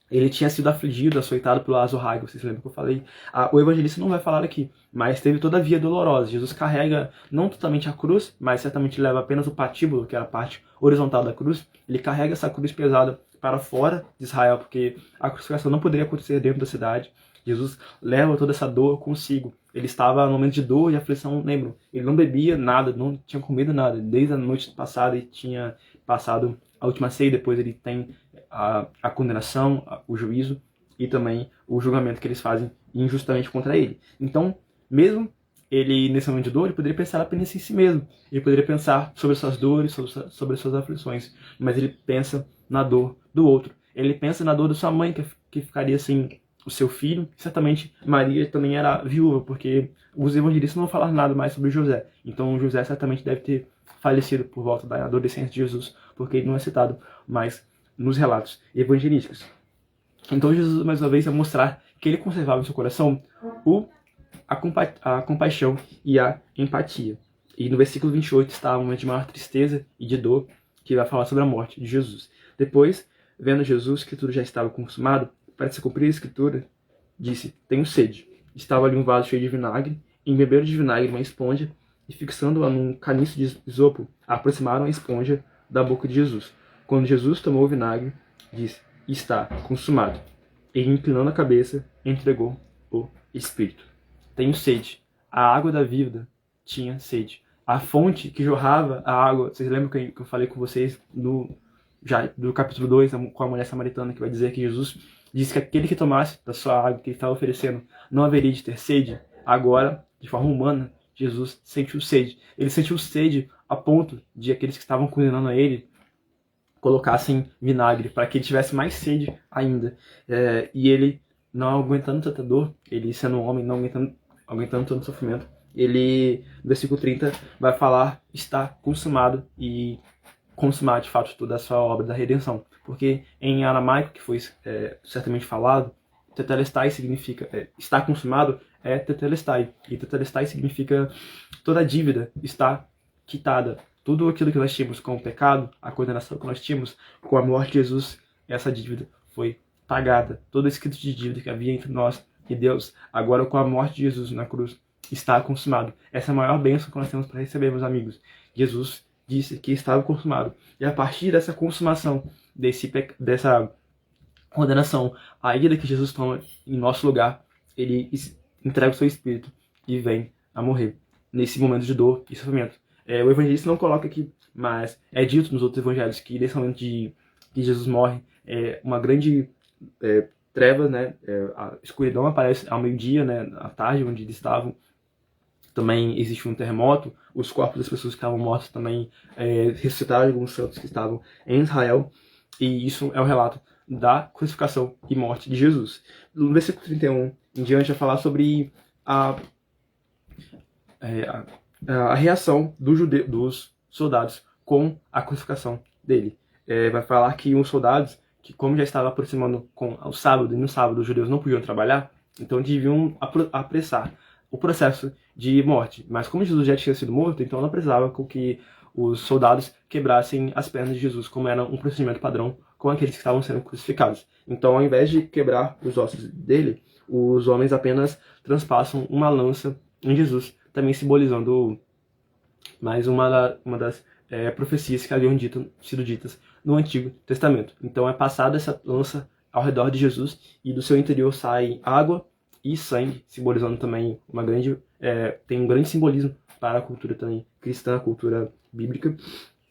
ele tinha sido afligido, açoitado pelo azorrague, vocês lembram que eu falei? O evangelista não vai falar aqui, mas teve toda a via dolorosa. Jesus carrega não totalmente a cruz, mas certamente leva apenas o patíbulo, que era a parte horizontal da cruz. Ele carrega essa cruz pesada para fora de Israel, porque a crucificação não poderia acontecer dentro da cidade. Jesus leva toda essa dor consigo. Ele estava no momento de dor e aflição, lembram? Ele não bebia nada, não tinha comido nada. Desde a noite passada ele tinha passado a última ceia, depois ele tem a condenação, o juízo e também o julgamento que eles fazem injustamente contra ele. Então, mesmo ele, nesse momento de dor, ele poderia pensar apenas em si mesmo. Ele poderia pensar sobre suas dores, sobre suas aflições. Mas ele pensa na dor do outro. Ele pensa na dor da sua mãe, que ficaria sem o seu filho. Certamente Maria também era viúva, porque os evangelistas não vão falar nada mais sobre José. Então José certamente deve ter falecido por volta da adolescência de Jesus, porque ele não é citado mais nos relatos evangelísticos. Então Jesus, mais uma vez, vai mostrar que ele conservava em seu coração a compaixão e a empatia. E no versículo 28 está um momento de maior tristeza e de dor, que vai falar sobre a morte de Jesus. Depois, vendo Jesus que tudo já estava consumado, para se cumprir a escritura, disse: Tenho sede. Estava ali um vaso cheio de vinagre, embeberam de vinagre uma esponja, e fixando-a num caniço de isopo, aproximaram a esponja da boca de Jesus. Quando Jesus tomou o vinagre, disse: Está consumado. E, inclinando a cabeça, entregou o Espírito. Tenho sede. A água da vida tinha sede. A fonte que jorrava a água, vocês lembram que eu falei com vocês do capítulo 2, com a mulher samaritana, que vai dizer que Jesus disse que aquele que tomasse da sua água que ele estava oferecendo não haveria de ter sede. Agora, de forma humana, Jesus sentiu sede. Ele sentiu sede a ponto de aqueles que estavam condenando a ele colocassem vinagre, para que ele tivesse mais sede ainda. E ele, não aguentando tanta dor, ele sendo um homem, não aguentando tanto sofrimento, ele, no versículo 30, vai falar: está consumado, e consumar de fato toda a sua obra da redenção. Porque em aramaico, que foi certamente falado, tetelestai significa, está consumado, é tetelestai. E tetelestai significa toda a dívida está quitada. Tudo aquilo que nós tínhamos com o pecado, a condenação que nós tínhamos com a morte de Jesus, essa dívida foi pagada. Todo escrito de dívida que havia entre nós e Deus, agora com a morte de Jesus na cruz, está consumado. Essa é a maior bênção que nós temos para receber, meus amigos. Jesus disse que estava consumado. E a partir dessa consumação, dessa condenação, a ida que Jesus toma em nosso lugar, ele entrega o seu Espírito e vem a morrer nesse momento de dor e sofrimento. O evangelista não coloca aqui, mas é dito nos outros evangelhos que nesse momento que Jesus morre, uma grande treva, né? A escuridão aparece ao meio-dia, né? À tarde, onde eles estavam. Também existe um terremoto, os corpos das pessoas que estavam mortas também ressuscitaram, alguns santos que estavam em Israel, e isso é o relato da crucificação e morte de Jesus. No versículo 31 em diante vai falar sobre a reação dos soldados com a crucificação dele. Vai falar que os soldados, que como já estava aproximando com o sábado, e no sábado os judeus não podiam trabalhar, então deviam apressar o processo de morte. Mas como Jesus já tinha sido morto, então não precisava que os soldados quebrassem as pernas de Jesus, como era um procedimento padrão com aqueles que estavam sendo crucificados. Então, ao invés de quebrar os ossos dele, os homens apenas transpassam uma lança em Jesus, também simbolizando mais uma das profecias que haviam sido ditas no Antigo Testamento. Então é passada essa lança ao redor de Jesus e do seu interior sai água e sangue, simbolizando também tem um grande simbolismo para a cultura também cristã, a cultura bíblica.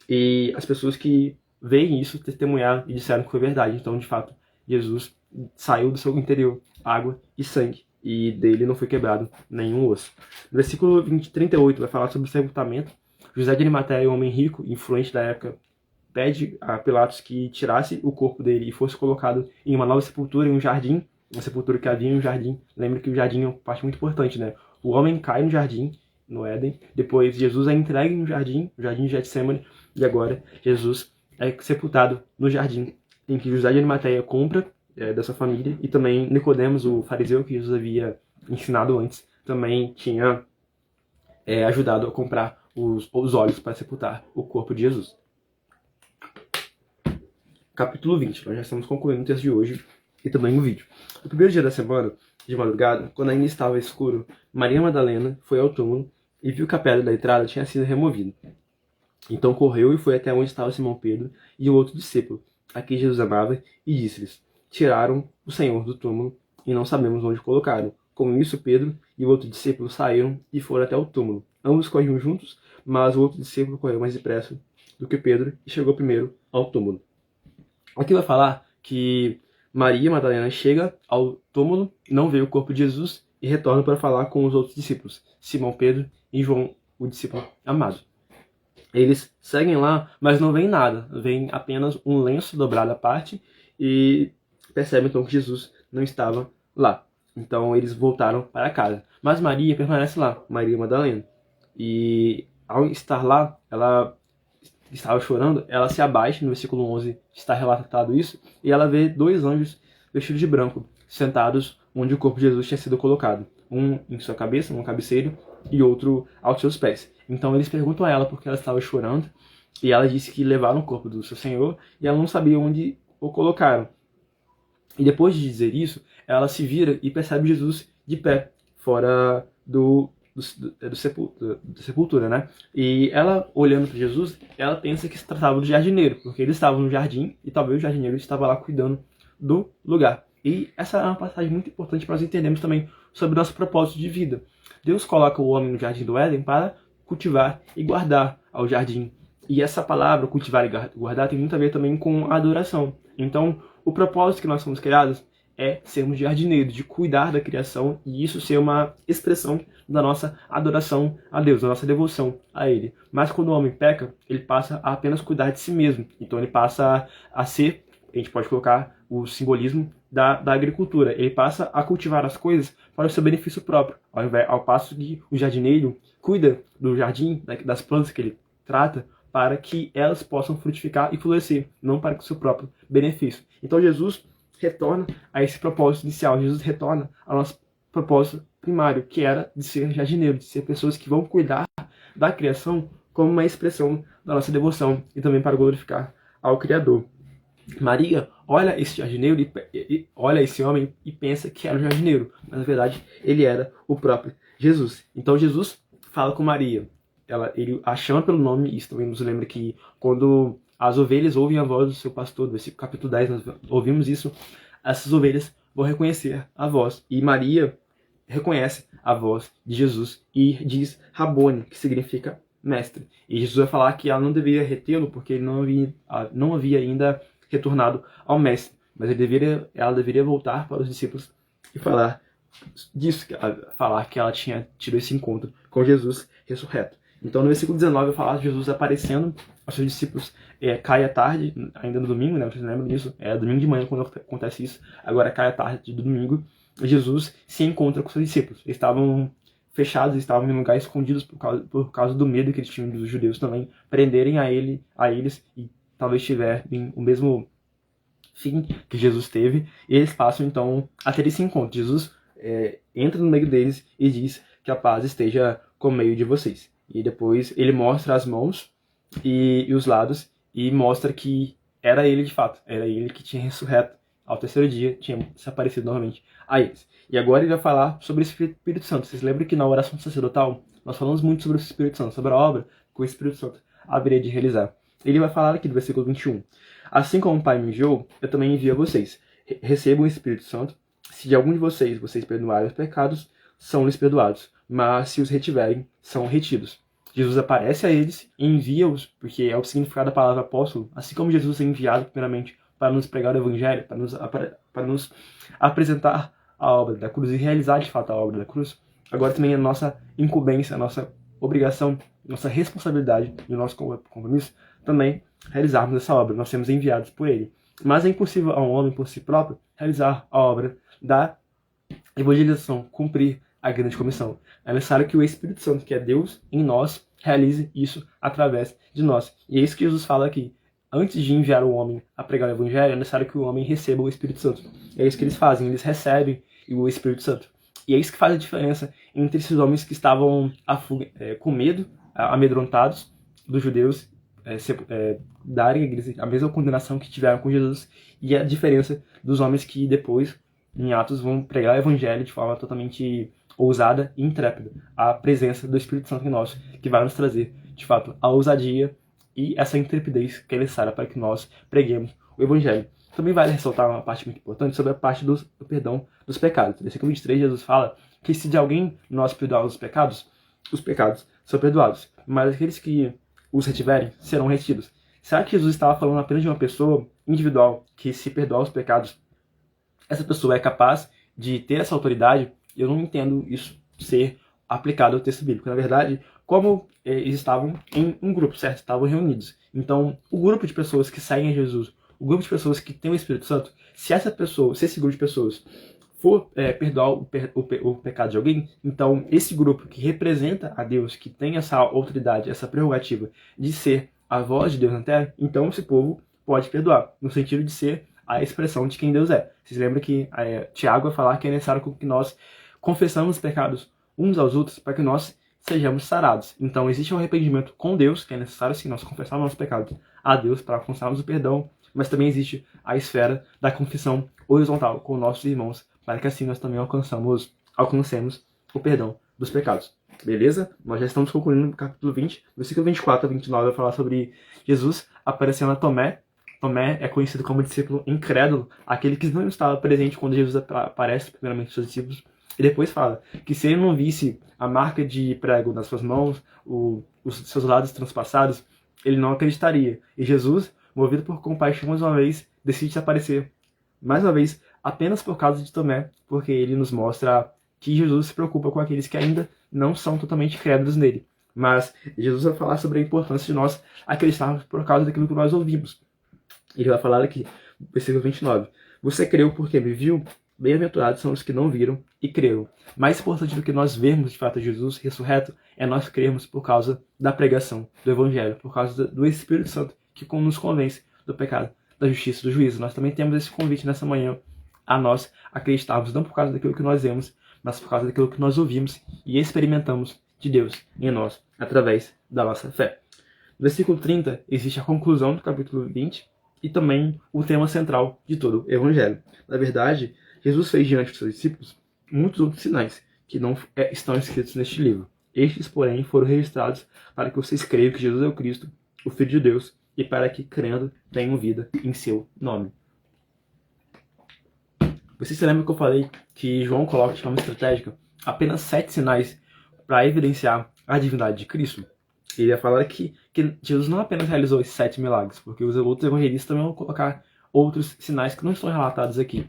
E as pessoas que veem isso testemunharam e disseram que foi verdade. Então, de fato, Jesus saiu do seu interior água e sangue, e dele não foi quebrado nenhum osso. No versículo 38 vai falar sobre o sepultamento. José de Arimateia, um homem rico, influente da época, pede a Pilatos que tirasse o corpo dele e fosse colocado em uma nova sepultura, em um jardim, uma sepultura que havia em um jardim. Lembra que o jardim é uma parte muito importante, né? O homem cai no jardim, no Éden, depois Jesus é entregue no jardim, o jardim de Getsemane, e agora Jesus é sepultado no jardim, em que José de Arimateia compra dessa família, e também Nicodemos, o fariseu que Jesus havia ensinado antes, também tinha ajudado a comprar os olhos para sepultar o corpo de Jesus. Capítulo 20, nós já estamos concluindo o texto de hoje e também o vídeo. No primeiro dia da semana, de madrugada, quando ainda estava escuro, Maria Madalena foi ao túmulo e viu que a pedra da entrada tinha sido removida. Então correu e foi até onde estava Simão Pedro e o outro discípulo, a quem Jesus amava, e disse-lhes: tiraram o Senhor do túmulo e não sabemos onde colocaram. Com isso, Pedro e o outro discípulo saíram e foram até o túmulo. Ambos corriam juntos, mas o outro discípulo correu mais depressa do que Pedro e chegou primeiro ao túmulo. Aqui vai falar que Maria Madalena chega ao túmulo, não vê o corpo de Jesus e retorna para falar com os outros discípulos, Simão Pedro e João, o discípulo amado. Eles seguem lá, mas não veem nada, veem apenas um lenço dobrado à parte e percebem então que Jesus não estava lá. Então eles voltaram para casa. Mas Maria permanece lá, Maria Madalena. E ao estar lá, ela estava chorando, ela se abaixa, no versículo 11 está relatado isso, e ela vê dois anjos vestidos de branco, sentados onde o corpo de Jesus tinha sido colocado. Um em sua cabeça, um cabeceiro, e outro aos seus pés. Então eles perguntam a ela por que ela estava chorando, e ela disse que levaram o corpo do seu Senhor, e ela não sabia onde o colocaram. E depois de dizer isso, ela se vira e percebe Jesus de pé, fora do sepultura, né? E ela, olhando para Jesus, ela pensa que se tratava do jardineiro, porque ele estava no jardim e talvez o jardineiro estava lá cuidando do lugar. E essa é uma passagem muito importante para nós entendermos também sobre o nosso propósito de vida. Deus coloca o homem no jardim do Éden para cultivar e guardar ao jardim. E essa palavra, cultivar e guardar, tem muito a ver também com a adoração. Então, o propósito que nós somos criados é sermos jardineiros, de cuidar da criação, e isso ser uma expressão da nossa adoração a Deus, da nossa devoção a Ele. Mas quando o homem peca, ele passa a apenas cuidar de si mesmo. Então ele passa a ser, a gente pode colocar o simbolismo da agricultura. Ele passa a cultivar as coisas para o seu benefício próprio, ao passo que o jardineiro cuida do jardim, das plantas que ele trata, para que elas possam frutificar e florescer, não para o seu próprio benefício. Então Jesus retorna a esse propósito inicial. Jesus retorna ao nosso propósito primário, que era de ser jardineiro, de ser pessoas que vão cuidar da criação como uma expressão da nossa devoção e também para glorificar ao Criador. Maria olha esse jardineiro e olha esse homem e pensa que era o jardineiro, mas na verdade ele era o próprio Jesus. Então Jesus fala com Maria, ele a chama pelo nome. Isso também nos lembra que quando as ovelhas ouvem a voz do seu pastor, no versículo capítulo 10, nós ouvimos isso, essas ovelhas vão reconhecer a voz. E Maria reconhece a voz de Jesus e diz Rabone, que significa mestre. E Jesus vai falar que ela não deveria retê-lo porque ele não havia ainda retornado ao mestre, mas ela deveria voltar para os discípulos e falar disso, falar que ela tinha tido esse encontro com Jesus ressurreto. Então no versículo 19 eu falo de Jesus aparecendo aos seus discípulos, cai à tarde, ainda no domingo, né? Vocês lembram disso? É domingo de manhã quando acontece isso, agora cai à tarde do domingo, Jesus se encontra com seus discípulos. Eles estavam fechados, estavam em um lugar escondidos por causa do medo que eles tinham dos judeus também prenderem a eles e talvez tiverem o mesmo fim que Jesus teve, e eles passam então a ter esse encontro. Jesus entra no meio deles e diz que a paz esteja com o meio de vocês. E depois ele mostra as mãos e os lados e mostra que era ele de fato, era ele que tinha ressurreto ao terceiro dia, tinha se aparecido novamente a eles. E agora ele vai falar sobre o Espírito Santo. Vocês lembram que na oração sacerdotal nós falamos muito sobre o Espírito Santo, sobre a obra que o Espírito Santo haveria de realizar. Ele vai falar aqui do versículo 21. Assim como o Pai me enviou, eu também envio a vocês. Recebam o Espírito Santo. Se de algum de vocês perdoarem os pecados, são-lhes perdoados. Mas se os retiverem, são retidos. Jesus aparece a eles e envia-os, porque é o significado da palavra apóstolo. Assim como Jesus é enviado primeiramente para nos pregar o Evangelho, para nos apresentar a obra da cruz e realizar de fato a obra da cruz, agora também é nossa incumbência, a nossa obrigação, nossa responsabilidade e o nosso compromisso também realizarmos essa obra. Nós somos enviados por Ele. Mas é impossível a um homem por si próprio realizar a obra da evangelização, cumprir a grande comissão. É necessário que o Espírito Santo, que é Deus em nós, realize isso através de nós. E é isso que Jesus fala aqui. Antes de enviar o homem a pregar o Evangelho, é necessário que o homem receba o Espírito Santo. É isso que eles fazem, eles recebem o Espírito Santo. E é isso que faz a diferença entre esses homens que estavam com medo, amedrontados dos judeus, darem a mesma condenação que tiveram com Jesus, e a diferença dos homens que depois, em Atos, vão pregar o Evangelho de forma totalmente ousada e intrépida. A presença do Espírito Santo em nós, que vai nos trazer, de fato, a ousadia e essa intrepidez que é necessária para que nós preguemos o Evangelho. Também vale ressaltar uma parte muito importante sobre a parte do perdão dos pecados. No versículo 23, Jesus fala que se de alguém nós perdoarmos os pecados são perdoados, mas aqueles que os retiverem serão retidos. Será que Jesus estava falando apenas de uma pessoa individual que, se perdoar os pecados, essa pessoa é capaz de ter essa autoridade? Eu não entendo isso ser aplicado ao texto bíblico. Na verdade, como eles estavam em um grupo, certo? Estavam reunidos. Então, o grupo de pessoas que seguem a Jesus, o grupo de pessoas que tem o Espírito Santo, se esse grupo de pessoas for perdoar o pecado de alguém, então esse grupo que representa a Deus, que tem essa autoridade, essa prerrogativa de ser a voz de Deus na terra, então esse povo pode perdoar, no sentido de ser a expressão de quem Deus é. Vocês lembram que Tiago vai falar que é necessário que nós confessamos os pecados uns aos outros para que nós sejamos sarados. Então existe um arrependimento com Deus, que é necessário sim nós confessarmos nossos pecados a Deus para alcançarmos o perdão, mas também existe a esfera da confissão horizontal com nossos irmãos, para que assim nós também alcancemos o perdão dos pecados. Beleza? Nós já estamos concluindo no capítulo 20, versículo 24 a 29, vai falar sobre Jesus aparecendo a Tomé. Tomé é conhecido como discípulo incrédulo, aquele que não estava presente quando Jesus aparece primeiramente aos seus discípulos. E depois fala que se ele não visse a marca de prego nas suas mãos, os seus lados transpassados, ele não acreditaria. E Jesus, movido por compaixão mais uma vez, decide se aparecer mais uma vez apenas por causa de Tomé, porque ele nos mostra que Jesus se preocupa com aqueles que ainda não são totalmente crédulos nele. Mas Jesus vai falar sobre a importância de nós acreditarmos por causa daquilo que nós ouvimos. Ele vai falar aqui, versículo 29. Você creu porque me viu? Bem-aventurados são os que não viram e creram. Mais importante do que nós vermos de fato Jesus ressurreto é nós crermos por causa da pregação do Evangelho, por causa do Espírito Santo que nos convence do pecado, da justiça, do juízo. Nós também temos esse convite nessa manhã a nós acreditarmos não por causa daquilo que nós vemos, mas por causa daquilo que nós ouvimos e experimentamos de Deus em nós, através da nossa fé. No versículo 30 existe a conclusão do capítulo 20 e também o tema central de todo o Evangelho. Na verdade, Jesus fez diante dos seus discípulos muitos outros sinais que não estão escritos neste livro. Estes, porém, foram registrados para que vocês creiam que Jesus é o Cristo, o Filho de Deus, e para que, crendo, tenham vida em seu nome. Vocês se lembram que eu falei que João coloca de forma estratégica apenas 7 sinais para evidenciar a divindade de Cristo? Ele ia falar que Jesus não apenas realizou esses 7 milagres, porque os outros evangelistas também vão colocar outros sinais que não estão relatados aqui.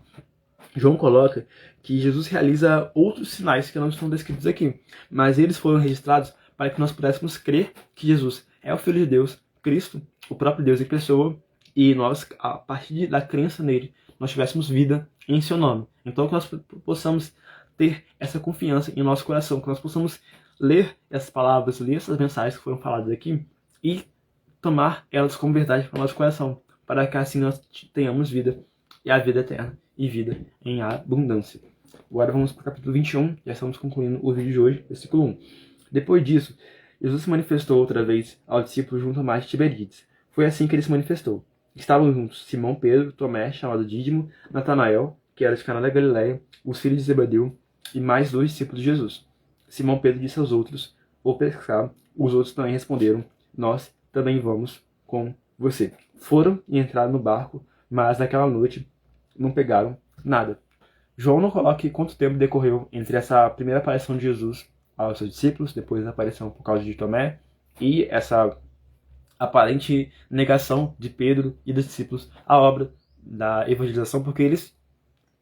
João coloca que Jesus realiza outros sinais que não estão descritos aqui, mas eles foram registrados para que nós pudéssemos crer que Jesus é o Filho de Deus, Cristo, o próprio Deus em pessoa, e nós, a partir da crença nele, nós tivéssemos vida em seu nome. Então que nós possamos ter essa confiança em nosso coração, que nós possamos ler essas palavras, ler essas mensagens que foram faladas aqui e tomar elas como verdade para o nosso coração, para que assim nós tenhamos vida e a vida eterna e vida em abundância. Agora vamos para o capítulo 21, já estamos concluindo o vídeo de hoje, versículo 1. Depois disso, Jesus se manifestou outra vez ao discípulo junto a mar de Tiberíades. Foi assim que ele se manifestou. Estavam juntos Simão Pedro, Tomé, chamado Dídimo, Natanael, que era de Caná da Galileia, os filhos de Zebedeu e mais 2 discípulos de Jesus. Simão Pedro disse aos outros: vou pescar. Os outros também responderam: nós também vamos com você. Foram e entraram no barco, mas naquela noite não pegaram nada. João não coloca quanto tempo decorreu entre essa primeira aparição de Jesus aos seus discípulos, depois da aparição por causa de Tomé, e essa aparente negação de Pedro e dos discípulos à obra da evangelização porque eles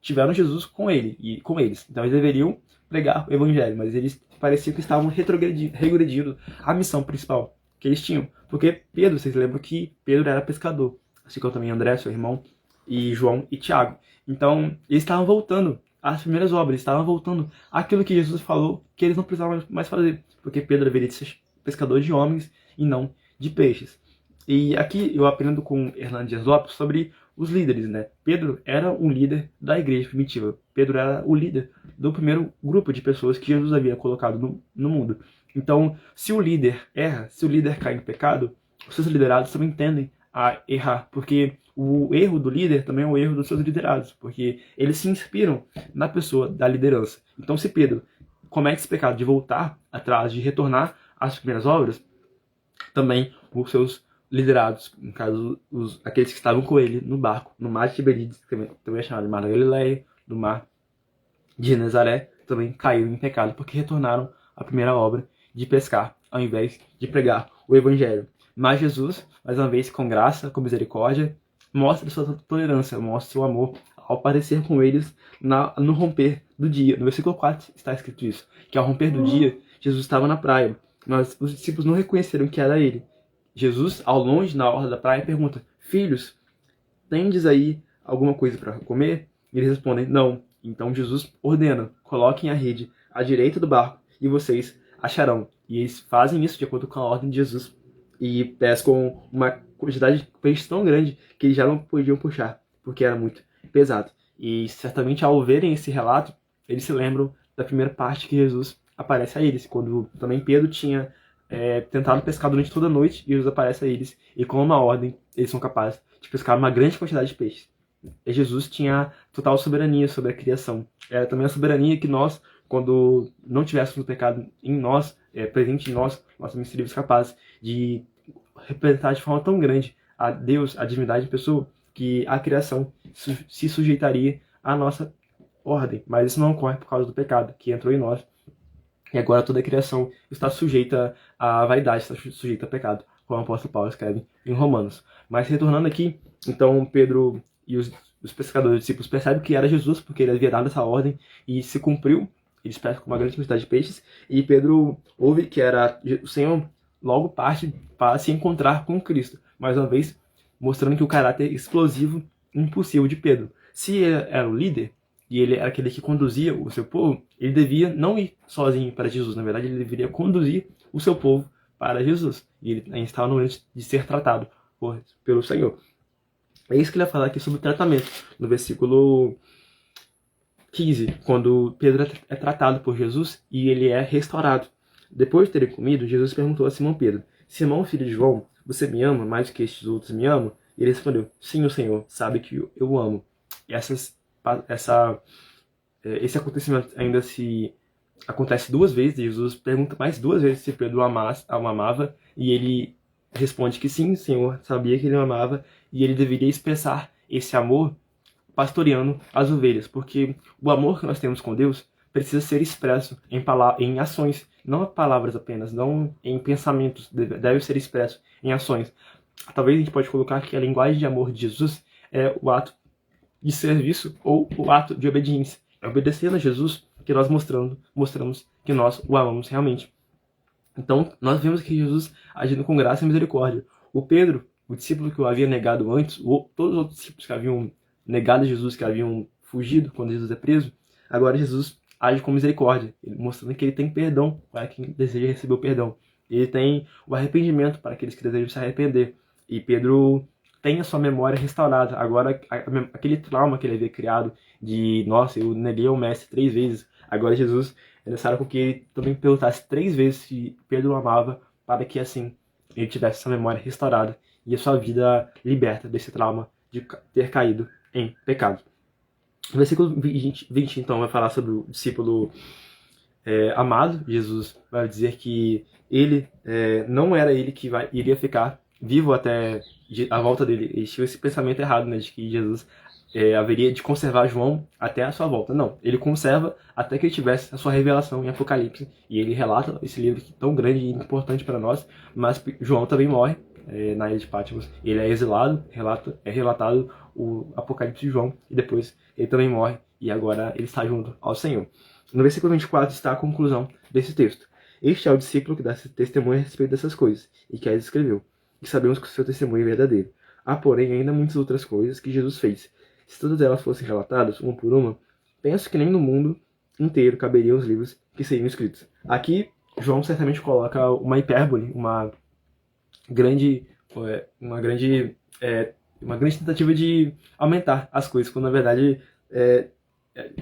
tiveram Jesus com ele e com eles. Então eles deveriam pregar o evangelho, mas eles pareciam que estavam regredindo a missão principal que eles tinham. Porque Pedro, vocês lembram que Pedro era pescador, assim como também André, seu irmão, e João e Tiago. Então eles estavam voltando às primeiras obras, eles estavam voltando àquilo que Jesus falou que eles não precisavam mais fazer, porque Pedro deveria ser pescador de homens e não de peixes. E aqui eu aprendo com Hernando Dias Lopes sobre os líderes, né? Pedro era um líder da igreja primitiva. Pedro era o líder do primeiro grupo de pessoas que Jesus havia colocado no mundo. Então, se o líder erra, se o líder cai em pecado, os seus liderados também tendem a errar, porque o erro do líder também é o erro dos seus liderados, porque eles se inspiram na pessoa da liderança. Então, se Pedro comete esse pecado de voltar atrás, de retornar às primeiras obras, também os seus liderados, no caso, aqueles que estavam com ele no barco, no mar de Tiberíades, que também é chamado de mar da Galileia, no mar de Genezaré, também caíram em pecado, porque retornaram à primeira obra de pescar, ao invés de pregar o evangelho. Mas Jesus, mais uma vez, com graça, com misericórdia, mostra sua tolerância, mostra seu amor ao aparecer com eles no romper do dia. No versículo 4 está escrito isso, que ao romper do dia, Jesus estava na praia, mas os discípulos não reconheceram que era ele. Jesus, ao longe, na orla da praia, pergunta: filhos, tendes aí alguma coisa para comer? E eles respondem: não. Então Jesus ordena: coloquem a rede à direita do barco e vocês acharão. E eles fazem isso de acordo com a ordem de Jesus e pescam uma quantidade de peixes tão grande que eles já não podiam puxar, porque era muito pesado. E certamente ao verem esse relato, eles se lembram da primeira parte que Jesus aparece a eles, quando também Pedro tinha tentado pescar durante toda a noite, e Jesus aparece a eles, e com uma ordem, eles são capazes de pescar uma grande quantidade de peixes. E Jesus tinha total soberania sobre a criação. Era também a soberania que nós, quando não tivéssemos o pecado em nós, presente em nós, nós também seríamos capazes de representar de forma tão grande a Deus, a divindade em pessoa, que a criação se sujeitaria à nossa ordem. Mas isso não ocorre por causa do pecado que entrou em nós. E agora toda a criação está sujeita à vaidade, está sujeita a pecado, como o apóstolo Paulo escreve em Romanos. Mas retornando aqui, então Pedro e os pescadores discípulos percebem que era Jesus, porque ele havia dado essa ordem e se cumpriu. Eles pescam com uma grande quantidade de peixes, e Pedro ouve que era o Senhor, logo parte para se encontrar com Cristo. Mais uma vez, mostrando que o caráter explosivo e impulsivo de Pedro. Se ele era o líder, e ele era aquele que conduzia o seu povo, ele devia não ir sozinho para Jesus. Na verdade, ele deveria conduzir o seu povo para Jesus. E ele ainda estava no momento de ser tratado pelo Senhor. É isso que ele vai falar aqui sobre o tratamento, no versículo 15, quando Pedro é tratado por Jesus e ele é restaurado. Depois de terem comido, Jesus perguntou a Simão Pedro: Simão, filho de João, você me ama mais do que estes outros me amam? E ele respondeu: sim, o Senhor sabe que eu amo. E esse acontecimento ainda se acontece duas vezes. Jesus pergunta mais duas vezes se Pedro o amava, e ele responde que sim, o Senhor sabia que ele o amava, e ele deveria expressar esse amor pastoreando as ovelhas, porque o amor que nós temos com Deus precisa ser expresso em ações, não palavras apenas, não em pensamentos, deve ser expresso em ações. Talvez a gente pode colocar que a linguagem de amor de Jesus é o ato de serviço ou o ato de obediência. É obedecendo a Jesus que nós mostramos que nós o amamos realmente. Então, nós vemos que Jesus agindo com graça e misericórdia. O Pedro, o discípulo que o havia negado antes, todos os outros discípulos que haviam negado a Jesus, que haviam fugido quando Jesus é preso, agora Jesus age com misericórdia, mostrando que ele tem perdão para quem deseja receber o perdão. Ele tem o arrependimento para aqueles que desejam se arrepender. E Pedro tem a sua memória restaurada. Agora, aquele trauma que ele havia criado de, nossa, eu neguei o mestre 3 vezes, agora Jesus é necessário que ele também perguntasse 3 vezes se Pedro o amava, para que assim ele tivesse essa memória restaurada e a sua vida liberta desse trauma de ter caído em pecado. O versículo 20 então vai falar sobre o discípulo amado. Jesus vai dizer que ele não era ele que iria ficar vivo até a volta dele. Ele tinha esse pensamento errado, né, de que Jesus haveria de conservar João até a sua volta. Não, ele conserva até que ele tivesse a sua revelação em Apocalipse, e ele relata esse livro tão grande e importante para nós. Mas João também morre na ilha de Patmos. Ele é exilado, é relatado o Apocalipse de João, e depois ele também morre, e agora ele está junto ao Senhor. No versículo 24 está a conclusão desse texto. Este é o discípulo que dá testemunho a respeito dessas coisas, e que as escreveu. E sabemos que o seu testemunho é verdadeiro. Há, porém, ainda muitas outras coisas que Jesus fez. Se todas elas fossem relatadas, uma por uma, penso que nem no mundo inteiro caberiam os livros que seriam escritos. Aqui, João certamente coloca uma hipérbole, uma grande tentativa de aumentar as coisas, quando na verdade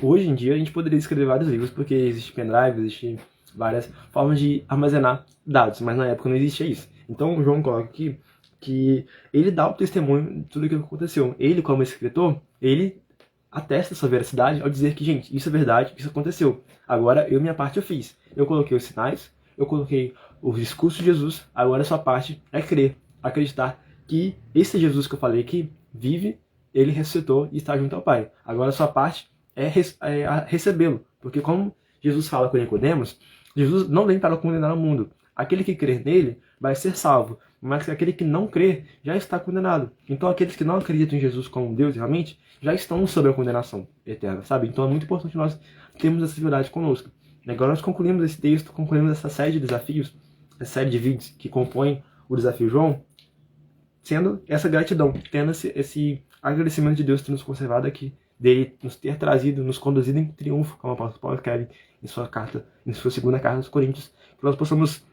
hoje em dia a gente poderia escrever vários livros, porque existe pendrive, existe várias formas de armazenar dados, mas na época não existia isso. Então João coloca aqui que ele dá o testemunho de tudo o que aconteceu. Ele, como escritor, ele atesta sua veracidade ao dizer que, gente, isso é verdade, isso aconteceu. Agora, minha parte eu fiz. Eu coloquei os sinais, eu coloquei os discursos de Jesus, agora a sua parte é crer, acreditar que esse Jesus que eu falei aqui vive, ele ressuscitou e está junto ao Pai. Agora a sua parte é recebê-lo, porque como Jesus fala com Nicodemos, Jesus não vem para condenar o mundo. Aquele que crer nele vai ser salvo, mas aquele que não crer já está condenado. Então aqueles que não acreditam em Jesus como Deus realmente já estão sob a condenação eterna, sabe? Então é muito importante nós termos essa verdade conosco. E agora nós concluímos esse texto, concluímos essa série de desafios, essa série de vídeos que compõem o desafio João, sendo essa gratidão, tendo esse agradecimento de Deus ter nos conservado aqui, dele nos ter trazido, nos conduzido em triunfo, como o apóstolo Paulo escreve em sua segunda carta aos Coríntios, que nós possamos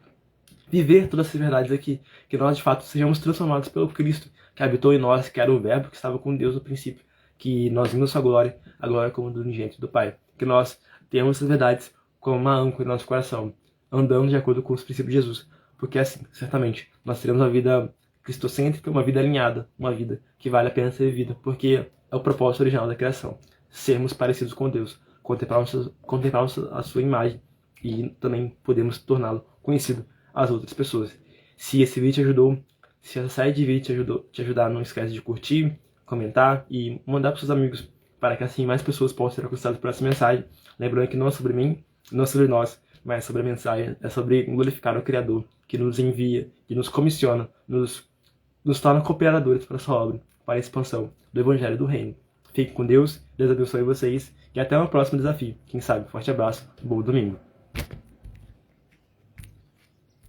viver todas essas verdades aqui, que nós de fato sejamos transformados pelo Cristo que habitou em nós, que era o Verbo que estava com Deus no princípio, que nós vimos sua glória, a glória como do unigênito do Pai, que nós tenhamos essas verdades como uma âncora no nosso coração, andando de acordo com os princípios de Jesus, porque assim, certamente, nós teremos uma vida cristocêntrica, uma vida alinhada, uma vida que vale a pena ser vivida, porque é o propósito original da criação, sermos parecidos com Deus, contemplarmos a sua imagem e também podemos torná-lo conhecido às outras pessoas. Se esse vídeo te ajudou, se essa série de vídeos te ajudar, não esquece de curtir, comentar e mandar para seus amigos, para que assim mais pessoas possam ser alcançadas por essa mensagem. Lembrando que não é sobre mim, não é sobre nós, mas é sobre a mensagem, é sobre glorificar o Criador, que nos envia, que nos comissiona, nos torna cooperadores para a sua obra, para a expansão do Evangelho do Reino. Fique com Deus, Deus abençoe vocês e até o próximo desafio. Quem sabe, forte abraço, bom domingo.